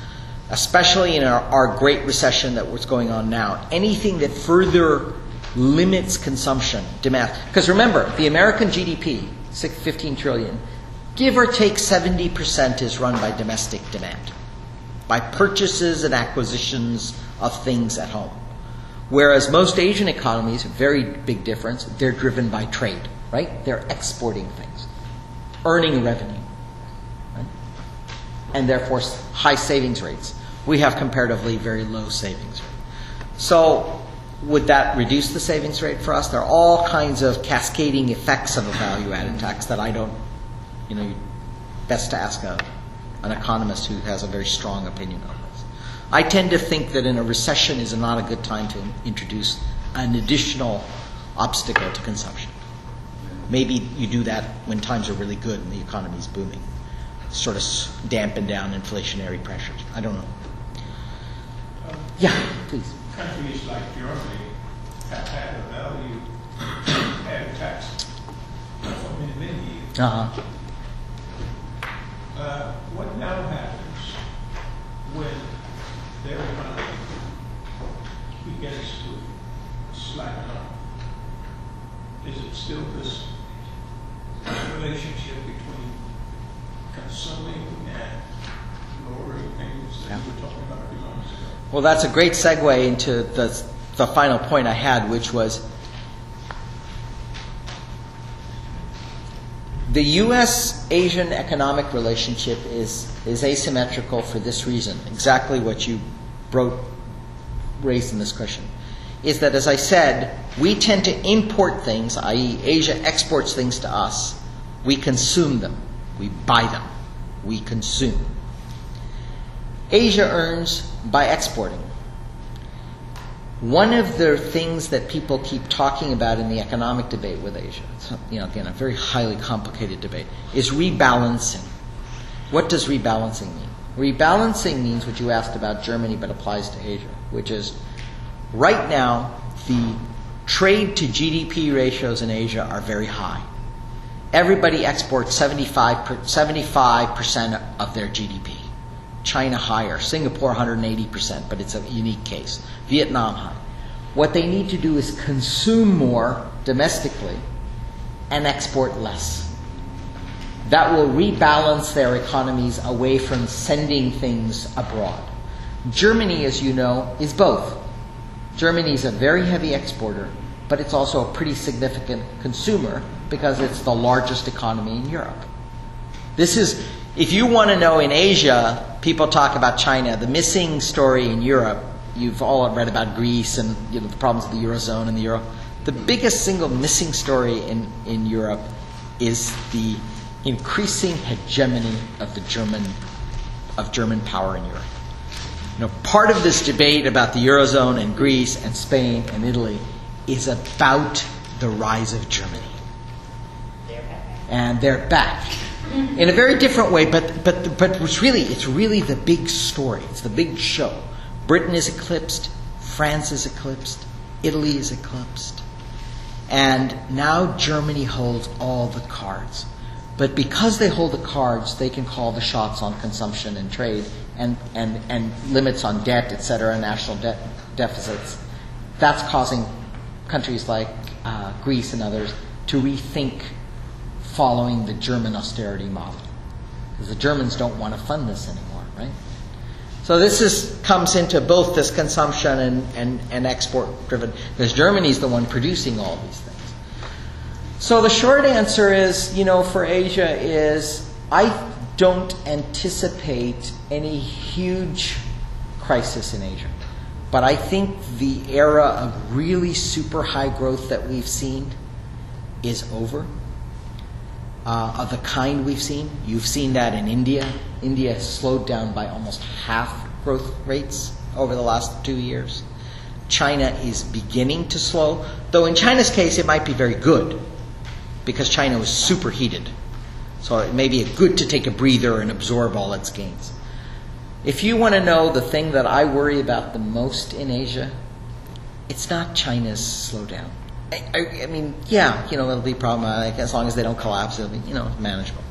especially in our Great Recession that was going on now, anything that further limits consumption, demand. Because remember, the American GDP, 15 trillion, give or take 70% is run by domestic demand, by purchases and acquisitions of things at home. Whereas most Asian economies, very big difference, they're driven by trade, right? They're exporting things, earning revenue, right? And therefore high savings rates. We have comparatively very low savings rate. So would that reduce the savings rate for us? There are all kinds of cascading effects of a value-added tax that I don't, best to ask an economist who has a very strong opinion on this. I tend to think that in a recession is not a good time to introduce an additional obstacle to consumption. Maybe you do that when times are really good and the economy is booming. Sort of dampen down inflationary pressures. I don't know. Yeah, please. Countries like Germany have had a value-added tax for many, many years. still this relationship between consuming and lowering things that we were talking about a few moments ago. Well, that's a great segue into the final point I had, which was the U.S.-Asian economic relationship is asymmetrical for this reason, exactly what you raised in this question, is that, as I said, we tend to import things, i.e. Asia exports things to us. We consume them. We buy them. We consume. Asia earns by exporting. One of the things that people keep talking about in the economic debate with Asia, again, a very highly complicated debate, is rebalancing. What does rebalancing mean? Rebalancing means what you asked about Germany, but applies to Asia, which is right now the trade to GDP ratios in Asia are very high. Everybody exports 75% of their GDP. China higher, Singapore 180%, but it's a unique case. Vietnam high. What they need to do is consume more domestically and export less. That will rebalance their economies away from sending things abroad. Germany, as you know, is both. Germany is a very heavy exporter, but it's also a pretty significant consumer because it's the largest economy in Europe. This is, if you want to know in Asia, people talk about China. The missing story in Europe, you've all read about Greece and the problems of the Eurozone and the Euro. The biggest single missing story in Europe is the increasing hegemony of German power in Europe. Part of this debate about the Eurozone and Greece and Spain and Italy is about the rise of Germany. And they're back. In a very different way, but it's really the big story. It's the big show. Britain is eclipsed, France is eclipsed, Italy is eclipsed, and now Germany holds all the cards. But because they hold the cards, they can call the shots on consumption and trade and limits on debt, etc., national debt deficits. That's causing countries like Greece and others to rethink following the German austerity model. Because the Germans don't want to fund this anymore, right? So this comes into both this consumption and export-driven, because Germany's the one producing all these things. So the short answer is, for Asia is, I don't anticipate any huge crisis in Asia. But I think the era of really super high growth that we've seen is over. Of the kind we've seen. You've seen that in India. India has slowed down by almost half growth rates over the last 2 years. China is beginning to slow, though in China's case it might be very good because China was superheated. So it may be good to take a breather and absorb all its gains. If you want to know the thing that I worry about the most in Asia, it's not China's slowdown. I mean, it'll be problematic as long as they don't collapse. It'll be, manageable.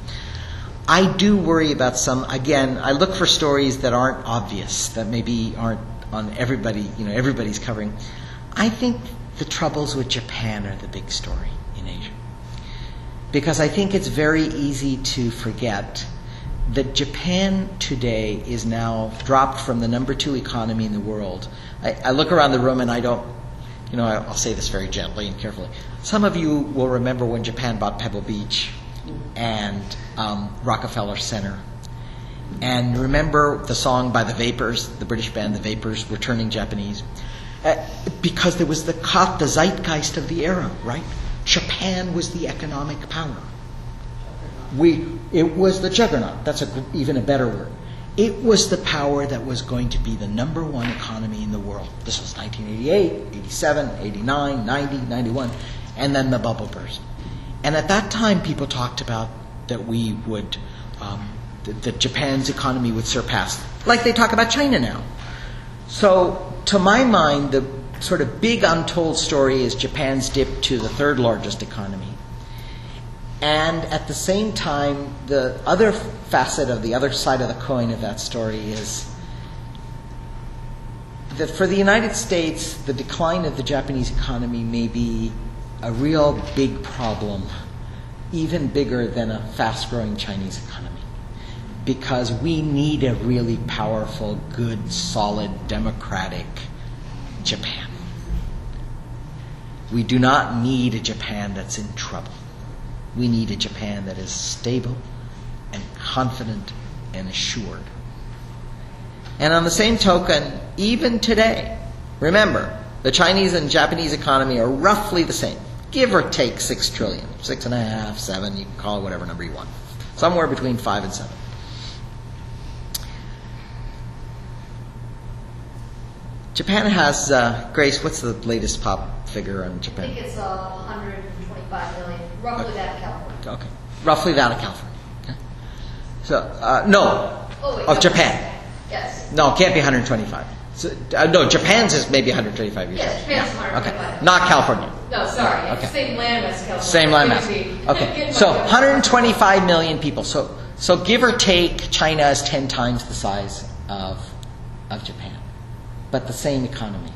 I do worry about I look for stories that aren't obvious, that maybe aren't on everybody's covering. I think the troubles with Japan are the big story in Asia. Because I think it's very easy to forget that Japan today is now dropped from the number 2 economy in the world. I look around the room and I don't, I'll say this very gently and carefully. Some of you will remember when Japan bought Pebble Beach and Rockefeller Center. And remember the song by the Vapors, the British band The Vapors, were turning Japanese. Because there was the zeitgeist of the era, right? Japan was the economic power. It was the juggernaut. That's even a better word. It was the power that was going to be the number 1 economy in the world. This was 1988, 87, 89, 90, 91, and then the bubble burst. And at that time, people talked about that we would, that Japan's economy would surpass, like they talk about China now. So, to my mind, the sort of big untold story is Japan's dip to the 3rd largest economy. And at the same time, the other facet of the other side of the coin of that story is that for the United States, the decline of the Japanese economy may be a real big problem, even bigger than a fast-growing Chinese economy, because we need a really powerful, good, solid, democratic Japan. We do not need a Japan that's in trouble. We need a Japan that is stable and confident and assured. And on the same token, even today, remember, the Chinese and Japanese economy are roughly the same, give or take 6 trillion, 6.5, 7, you can call it whatever number you want, somewhere between 5 and 7. Japan has, Grace, what's the latest pop figure on Japan? I think it's 125 million, roughly that of California. Okay, roughly that of California. Okay. So, no, of Japan. Yes. No, it can't be 125. So, no, Japan's is maybe 125 years. Yes, Japan's 125. Okay, not California. No, sorry. Okay. Same landmass as California. Same landmass. Okay, so 125 million people. So give or take, China is 10 times the size of Japan, but the same economy.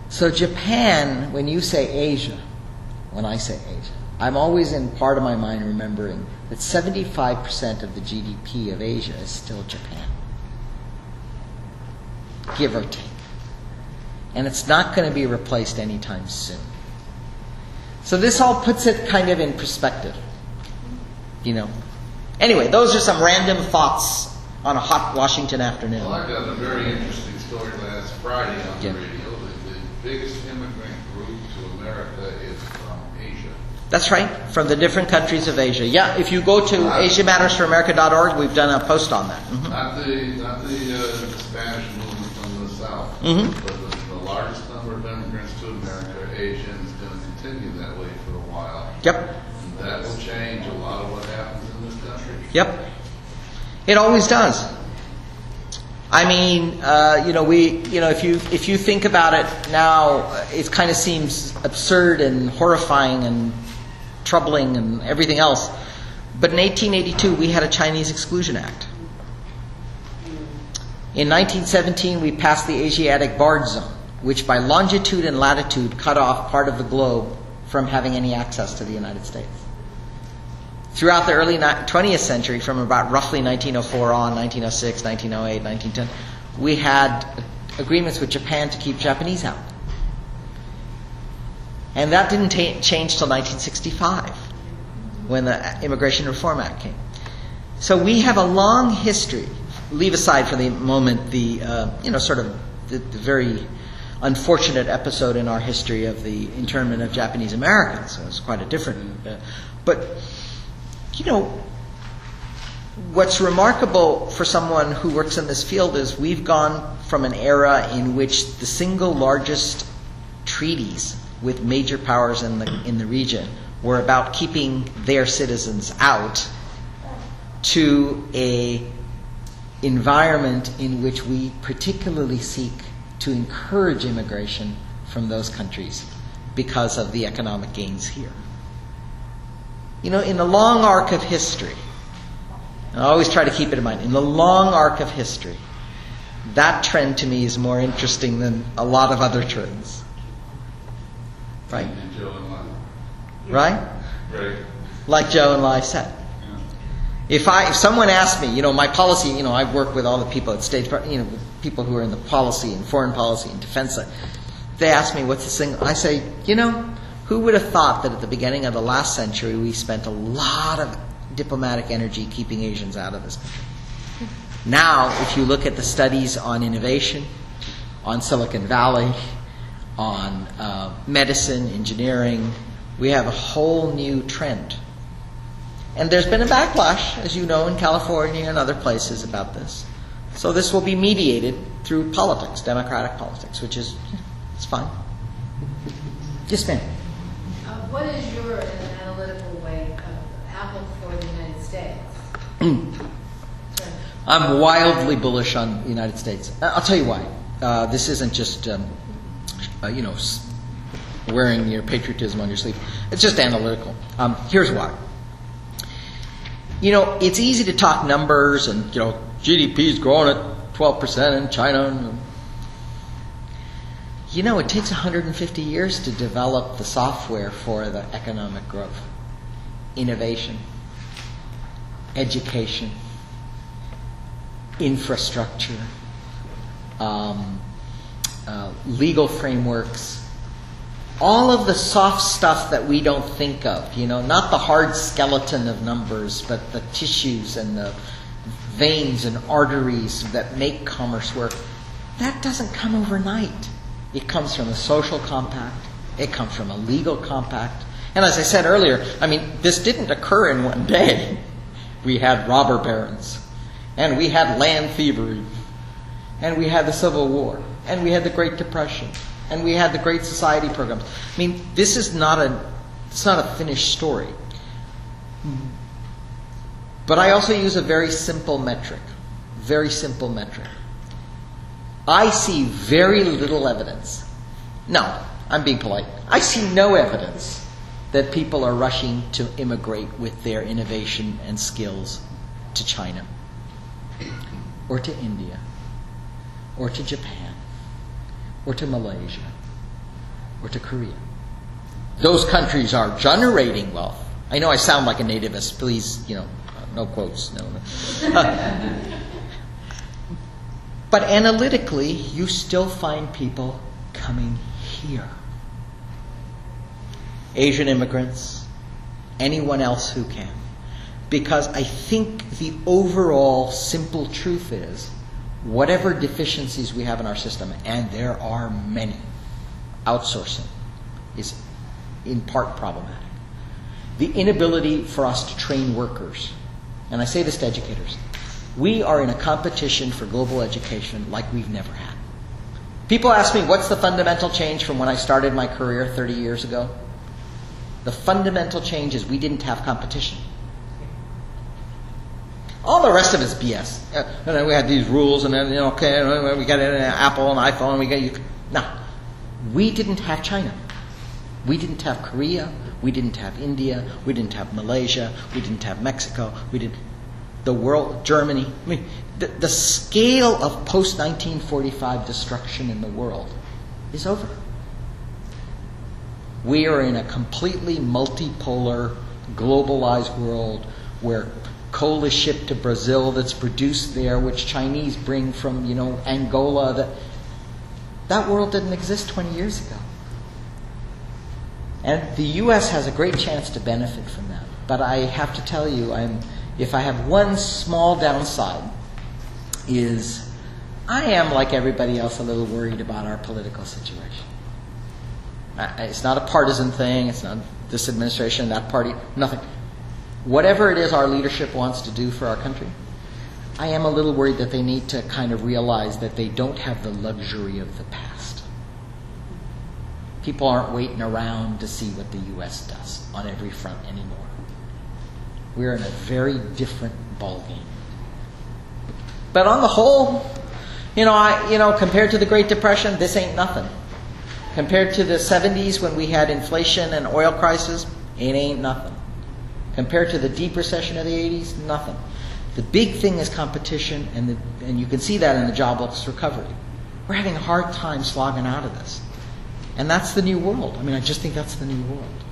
So Japan, when you say Asia, when I say Asia, I'm always in part of my mind remembering that 75% of the GDP of Asia is still Japan. Give or take. And it's not going to be replaced anytime soon. So this all puts it kind of in perspective. You know. Anyway, those are some random thoughts on a hot Washington afternoon. Well, I got a very interesting story last Friday on the Yeah. radio. The biggest immigrant group to America is from Asia. That's right, from the different countries of Asia. Yeah, if you go to AsiaMattersForAmerica.org, we've done a post on that. Mm-hmm. Not the Spanish movement from the South, Mm-hmm. but the largest number of immigrants to America are Asian. It's going to continue that way for a while. Yep. And that will change a lot of what happens in this country. Yep. It always does. I mean, if you think about it now, it kind of seems absurd and horrifying and troubling and everything else. But in 1882, we had a Chinese Exclusion Act. In 1917, we passed the Asiatic Barge Zone, which by longitude and latitude cut off part of the globe from having any access to the United States. Throughout the early 20th century, from about roughly 1904 on, 1906, 1908, 1910, we had agreements with Japan to keep Japanese out. And that didn't change till 1965, when the Immigration Reform Act came. So we have a long history. Leave aside for the moment the very unfortunate episode in our history of the internment of Japanese Americans. So it's quite a different. But what's remarkable for someone who works in this field is we've gone from an era in which the single largest treaties with major powers in the region were about keeping their citizens out to a environment in which we particularly seek to encourage immigration from those countries because of the economic gains here. In the long arc of history, and I always try to keep it in mind, in the long arc of history, that trend to me is more interesting than a lot of other trends. Right? And Joe and Lai. Right? Right. Like Joe and Lai said. If someone asked me, my policy, I work with all the people at State, people who are in the policy and foreign policy and defense side. They ask me what's the thing, I say, who would have thought that at the beginning of the last century we spent a lot of diplomatic energy keeping Asians out of this country? Now, if you look at the studies on innovation, on Silicon Valley, on medicine, engineering, we have a whole new trend. And there's been a backlash, as you know, in California and other places about this. So this will be mediated through politics, democratic politics, which is, it's fine. Yes, ma'am. What is your analytical way of outlook for the United States? I'm wildly bullish on the United States. I'll tell you why. This isn't just, wearing your patriotism on your sleeve. It's just analytical. Here's why. It's easy to talk numbers and, GDP is growing at 12% in China. You know, it takes 150 years to develop the software for the economic growth, innovation, education, infrastructure, legal frameworks, all of the soft stuff that we don't think of, you know, not the hard skeleton of numbers, but the tissues and the veins and arteries that make commerce work. That doesn't come overnight. It comes from a social compact. It comes from a legal compact. And as I said earlier, I mean, this didn't occur in one day. We had robber barons, and we had land thievery, and we had the Civil War, and we had the Great Depression, and we had the Great Society programs. I mean, this is not a finished story. But I also use a very simple metric. Very simple metric. I see very little evidence. No, I'm being polite. I see no evidence that people are rushing to immigrate with their innovation and skills to China, or to India, or to Japan, or to Malaysia, or to Korea. Those countries are generating wealth. I know I sound like a nativist. Please, you know, no quotes. No. But analytically, you still find people coming here. Asian immigrants, anyone else who can. Because I think the overall simple truth is, whatever deficiencies we have in our system, and there are many, outsourcing is in part problematic. The inability for us to train workers, and I say this to educators, we are in a competition for global education like we've never had. People ask me, what's the fundamental change from when I started my career 30 years ago? The fundamental change is we didn't have competition. All the rest of it's BS. And then we had these rules, and then, you know, okay, we got an Apple, an iPhone, we got you. No, we didn't have China. We didn't have Korea. We didn't have India. We didn't have Malaysia. We didn't have Mexico. We didn't. The world, Germany. I mean, the scale of post-1945 destruction in the world is over. We are in a completely multipolar, globalized world where coal is shipped to Brazil that's produced there, which Chinese bring from, you know, Angola. That world didn't exist 20 years ago. And the U.S. has a great chance to benefit from that. But I have to tell you, if I have one small downside, is I am, like everybody else, a little worried about our political situation. It's not a partisan thing. It's not this administration, that party, nothing. Whatever it is our leadership wants to do for our country, I am a little worried that they need to kind of realize that they don't have the luxury of the past. People aren't waiting around to see what the U.S. does on every front anymore. We're in a very different ballgame. But on the whole, compared to the Great Depression, this ain't nothing. Compared to the 70s when we had inflation and oil crisis, it ain't nothing. Compared to the deep recession of the 80s, nothing. The big thing is competition, and you can see that in the jobless recovery. We're having a hard time slogging out of this. And that's the new world. I mean, I just think that's the new world.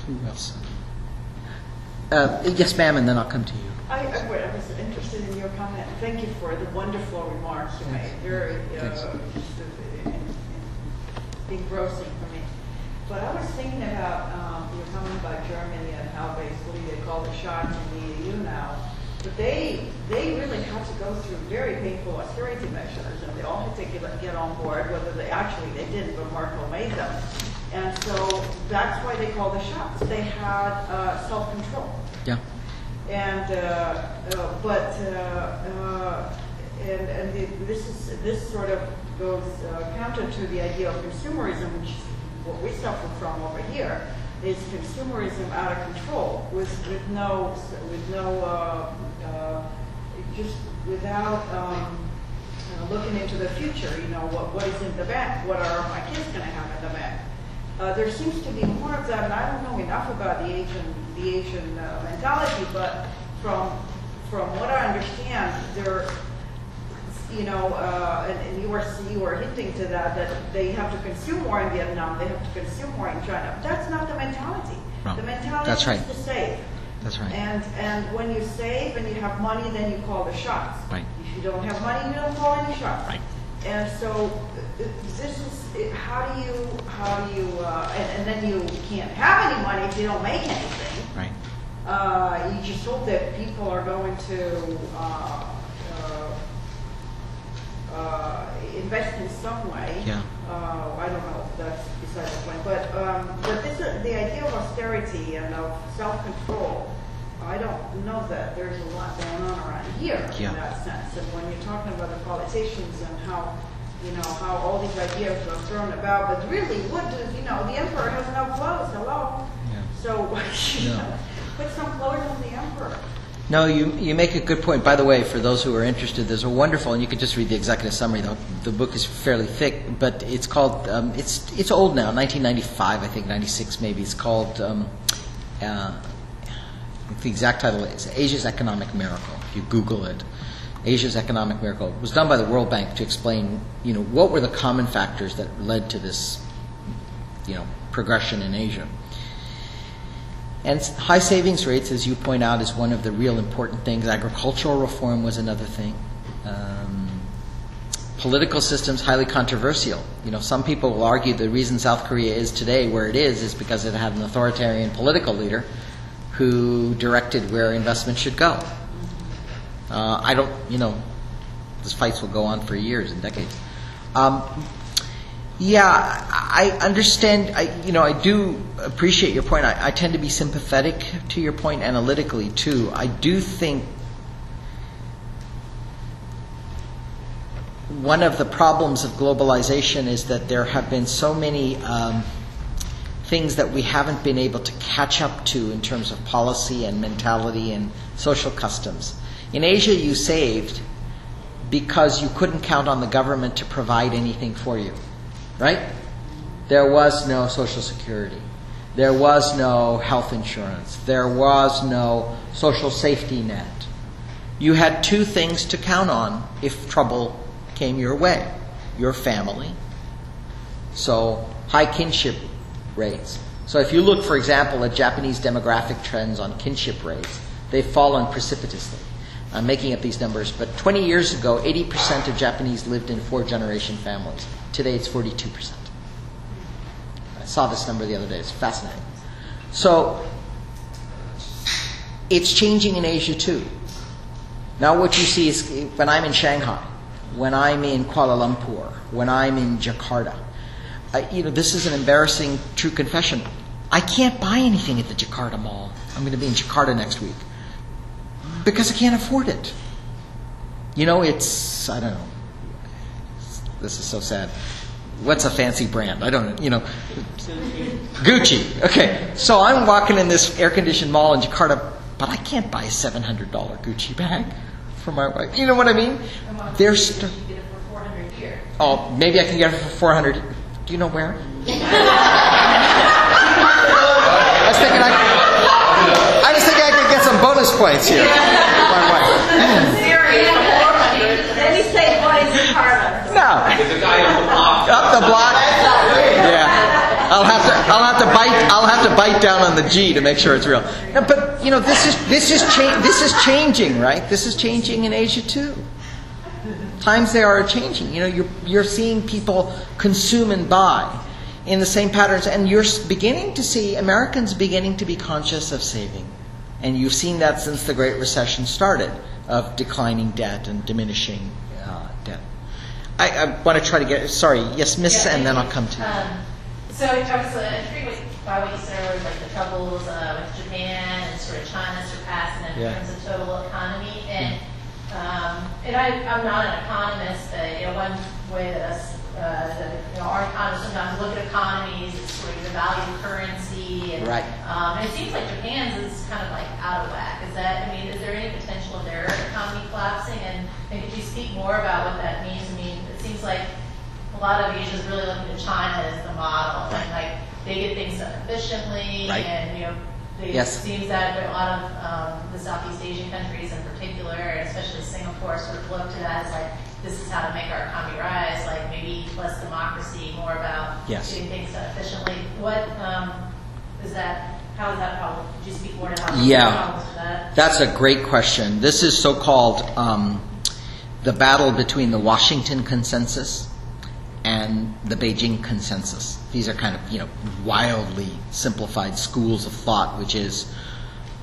Who else? Yes, ma'am, and then I'll come to you. I was interested in your comment. Thank you for the wonderful remarks you made. Very engrossing for me. But I was thinking about your comment about Germany and how basically they call the shots in the EU now. But they really had to go through very painful austerity measures, and they all had to get on board, whether they didn't, but Merkel made them. And so that's why they call the shots. They had self-control. Yeah. And this sort of goes counter to the idea of consumerism, which is what we suffer from over here, is consumerism out of control without looking into the future. You know, what is in the bank? What are my kids going to have in the bank? There seems to be more of that, and I don't know enough about the Asian mentality, but from what I understand, you know, and you were hinting to that they have to consume more in Vietnam, they have to consume more in China. That's not the mentality. No. The mentality That's right. is to save. That's right. And when you save and you have money, then you call the shots. Right. If you don't have money, you don't call any shots. Right. And so this is how do you and then you can't have any money if you don't make anything. Right. You just hope that people are going to invest in some way. Yeah. I don't know. That's beside the point. But this the idea of austerity and of self-control. I don't know that there's a lot going on around here Yeah. in that sense. And when you're talking about the politicians and how, you know, how all these ideas are thrown about, but really, what does, you know, the emperor has no clothes. Hello. Yeah. So you No. know, put some clothes on the emperor. No, you make a good point. By the way, for those who are interested, there's a wonderful, and you can just read the executive summary. The book is fairly thick, but it's called, it's old now, 1995, I think, 96 maybe. It's called, the exact title is Asia's Economic Miracle. If you Google it, Asia's Economic Miracle. It was done by the World Bank to explain, you know, what were the common factors that led to this, you know, progression in Asia. And high savings rates, as you point out, is one of the real important things. Agricultural reform was another thing. Political systems, highly controversial. You know, some people will argue the reason South Korea is today where it is because it had an authoritarian political leader who directed where investment should go. I don't, you know, these fights will go on for years and decades. Yeah, I understand. I do appreciate your point. I tend to be sympathetic to your point analytically too. I do think one of the problems of globalization is that there have been so many things that we haven't been able to catch up to in terms of policy and mentality and social customs. In Asia, you saved because you couldn't count on the government to provide anything for you. Right? There was no Social Security. There was no health insurance. There was no social safety net. You had two things to count on if trouble came your way. Your family. So, high kinship rates. So if you look, for example, at Japanese demographic trends on kinship rates, they've fallen precipitously. I'm making up these numbers, but 20 years ago, 80% of Japanese lived in four-generation families. Today, it's 42%. I saw this number the other day. It's fascinating. So, it's changing in Asia, too. Now, what you see is when I'm in Shanghai, when I'm in Kuala Lumpur, when I'm in Jakarta, this is an embarrassing true confession. I can't buy anything at the Jakarta Mall. I'm going to be in Jakarta next week. Because I can't afford it. It's, I don't know. This is so sad. What's a fancy brand? I don't know. Gucci. Okay. So I'm walking in this air-conditioned mall in Jakarta, but I can't buy a $700 Gucci bag for my wife. You know what I mean? There's. You get it for 400 here. Oh, maybe I can get it for 400. Do you know where? I was thinking I could get some bonus points here. Then you say, what is Jakarta? No. There's a guy up the block. Up the block. Yeah. I'll have to bite down on the G to make sure it's real. No, but this is changing, right? This is changing in Asia too. Times they are changing. You're seeing people consume and buy in the same patterns, and you're beginning to see Americans beginning to be conscious of saving. And you've seen that since the Great Recession started, of declining debt and diminishing debt. I want to try to get, sorry, yes, Miss, and then I'll come to you. So I was intrigued by what you said earlier, like the troubles with Japan and sort of China surpassing in terms of total economy. And I'm not an economist, but one way that us, our economists sometimes look at economies as sort of the value of currency, and, and it seems like Japan's is kind of like out of whack. Is there any potential of their economy collapsing? And could you speak more about what that means? It seems like a lot of Asia is really looking to China as the model, and like they get things done efficiently, and it seems that a lot of the Southeast Asian countries in particular, and especially Singapore, sort of look to that as like this is how to make our economy rise, like maybe less democracy, more about Yes. getting things done efficiently. What is that? How is that problem? Could you speak more to how Yeah. problems with that? That's a great question. This is so-called the battle between the Washington Consensus and the Beijing Consensus. These are kind of, wildly simplified schools of thought, which is,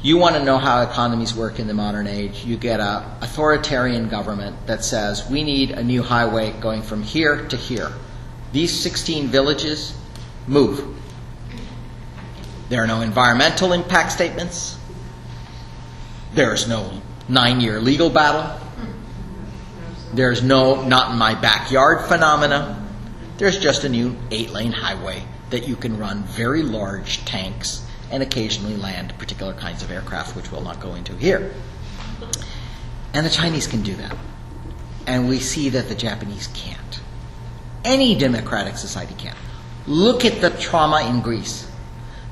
you want to know how economies work in the modern age, you get an authoritarian government that says, we need a new highway going from here to here. These 16 villages, move. There are no environmental impact statements. There is no 9-year legal battle. There's no not in my backyard phenomena. There's just a new 8-lane highway that you can run very large tanks and occasionally land particular kinds of aircraft, which we'll not go into here. And the Chinese can do that. And we see that the Japanese can't. Any democratic society can't. Look at the trauma in Greece.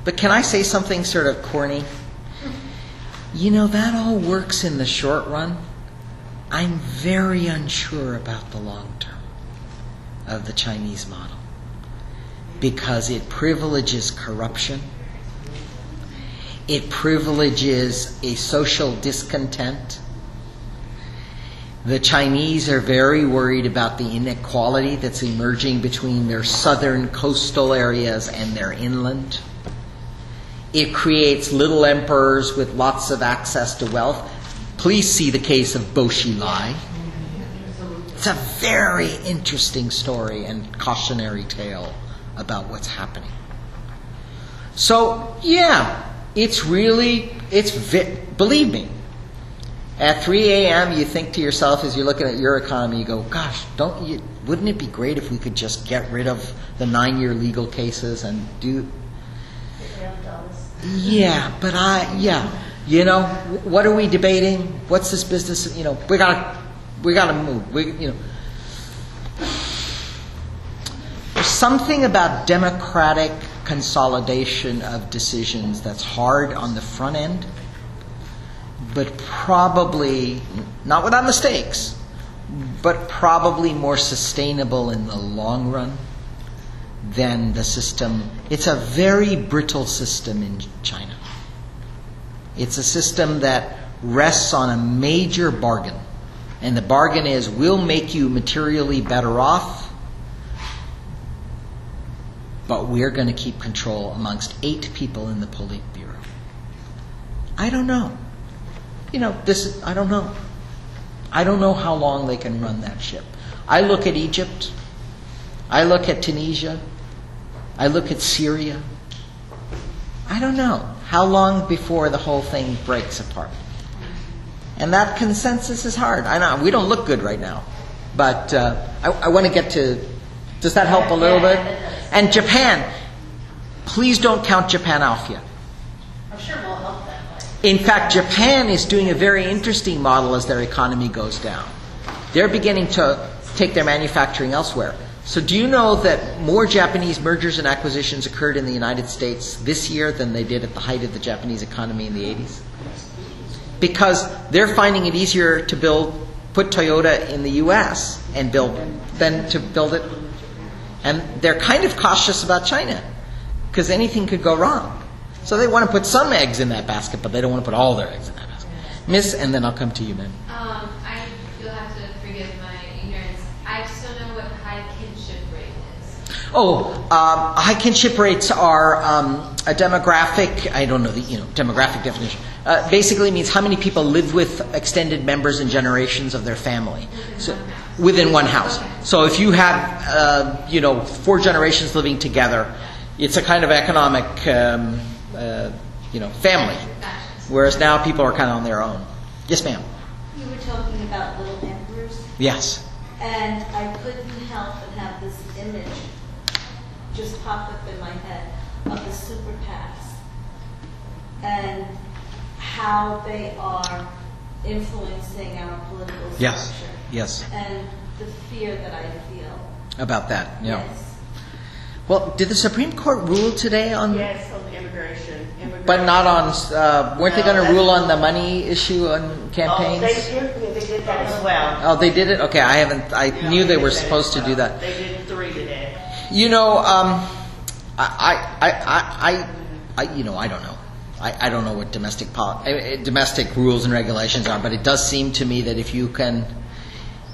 But can I say something sort of corny? That all works in the short run. I'm very unsure about the long term of the Chinese model because it privileges corruption. It privileges a social discontent. The Chinese are very worried about the inequality that's emerging between their southern coastal areas and their inland. It creates little emperors with lots of access to wealth. Please see the case of Bo Xilai. It's a very interesting story and cautionary tale about what's happening. So, believe me, at 3 a.m. you think to yourself as you're looking at your economy, you go, gosh, wouldn't it be great if we could just get rid of the 9-year legal cases and do... Yeah, but what are we debating? What's this business? We gotta move. There's something about democratic consolidation of decisions that's hard on the front end, but probably not without mistakes, but probably more sustainable in the long run than the system. It's a very brittle system in China. It's a system that rests on a major bargain. And the bargain is, we'll make you materially better off, but we're going to keep control amongst 8 people in the Politburo. I don't know. I don't know. I don't know how long they can run that ship. I look at Egypt. I look at Tunisia. I look at Syria. I don't know how long before the whole thing breaks apart. And that consensus is hard. I know we don't look good right now, but I want to get to. Does that help a little bit? And Japan, please don't count Japan off yet. I'm sure we'll help them. In fact, Japan is doing a very interesting model as their economy goes down. They're beginning to take their manufacturing elsewhere. So do you know that more Japanese mergers and acquisitions occurred in the United States this year than they did at the height of the Japanese economy in the 80s? Because they're finding it easier to put Toyota in the U.S. and build than to build it. And they're kind of cautious about China because anything could go wrong. So they want to put some eggs in that basket, but they don't want to put all their eggs in that basket. Miss, and then I'll come to you, ma'am. You'll have to forgive my ignorance. I just don't know what high kinship rate is. High kinship rates are a demographic. I don't know the demographic definition. Basically means how many people live with extended members and generations of their family. Within one house. So if you have 4 generations living together, it's a kind of economic family. Whereas now people are kind of on their own. Yes, ma'am. You were talking about little emperors. Yes. And I couldn't help but have this image just pop up in my head of the super PACs and how they are influencing our political structure. Yes. Yes. And the fear that I feel. About that, yeah. Yes. Well, did the Supreme Court rule today on... Yes, on the immigration But not on, weren't they going to rule on the money issue on campaigns? Oh, they did that as well. Oh, they did it? Okay, I knew they were supposed to do that. They did 3 today. You know, you know, I don't know. I don't know what domestic rules and regulations are, but it does seem to me that if you can,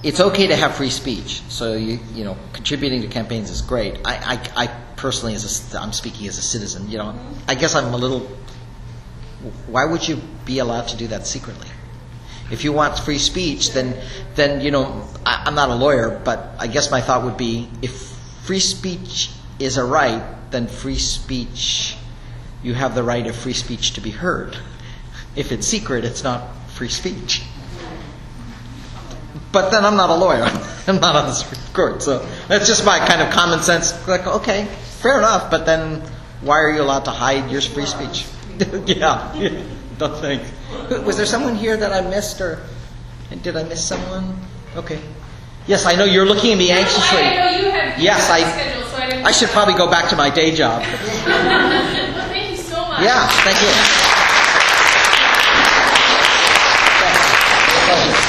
it's okay to have free speech. So you know, contributing to campaigns is great. I personally, I'm speaking as a citizen. You know, I guess I'm a little. Why would you be allowed to do that secretly? If you want free speech, then you know, I'm not a lawyer, but I guess my thought would be, if free speech is a right, then free speech, you have the right of free speech to be heard. If it's secret, it's not free speech. But then I'm not a lawyer. I'm not on the Supreme Court. So that's just my kind of common sense. Like, okay, fair enough, but then why are you allowed to hide your free speech? Yeah, don't think. Was there someone here that I missed, or did I miss someone? Okay. Yes, I know you're looking at me anxiously. I know you have yes, schedule, so I didn't. I should probably go back to my day job. Well, thank you so much. Yeah, thank you.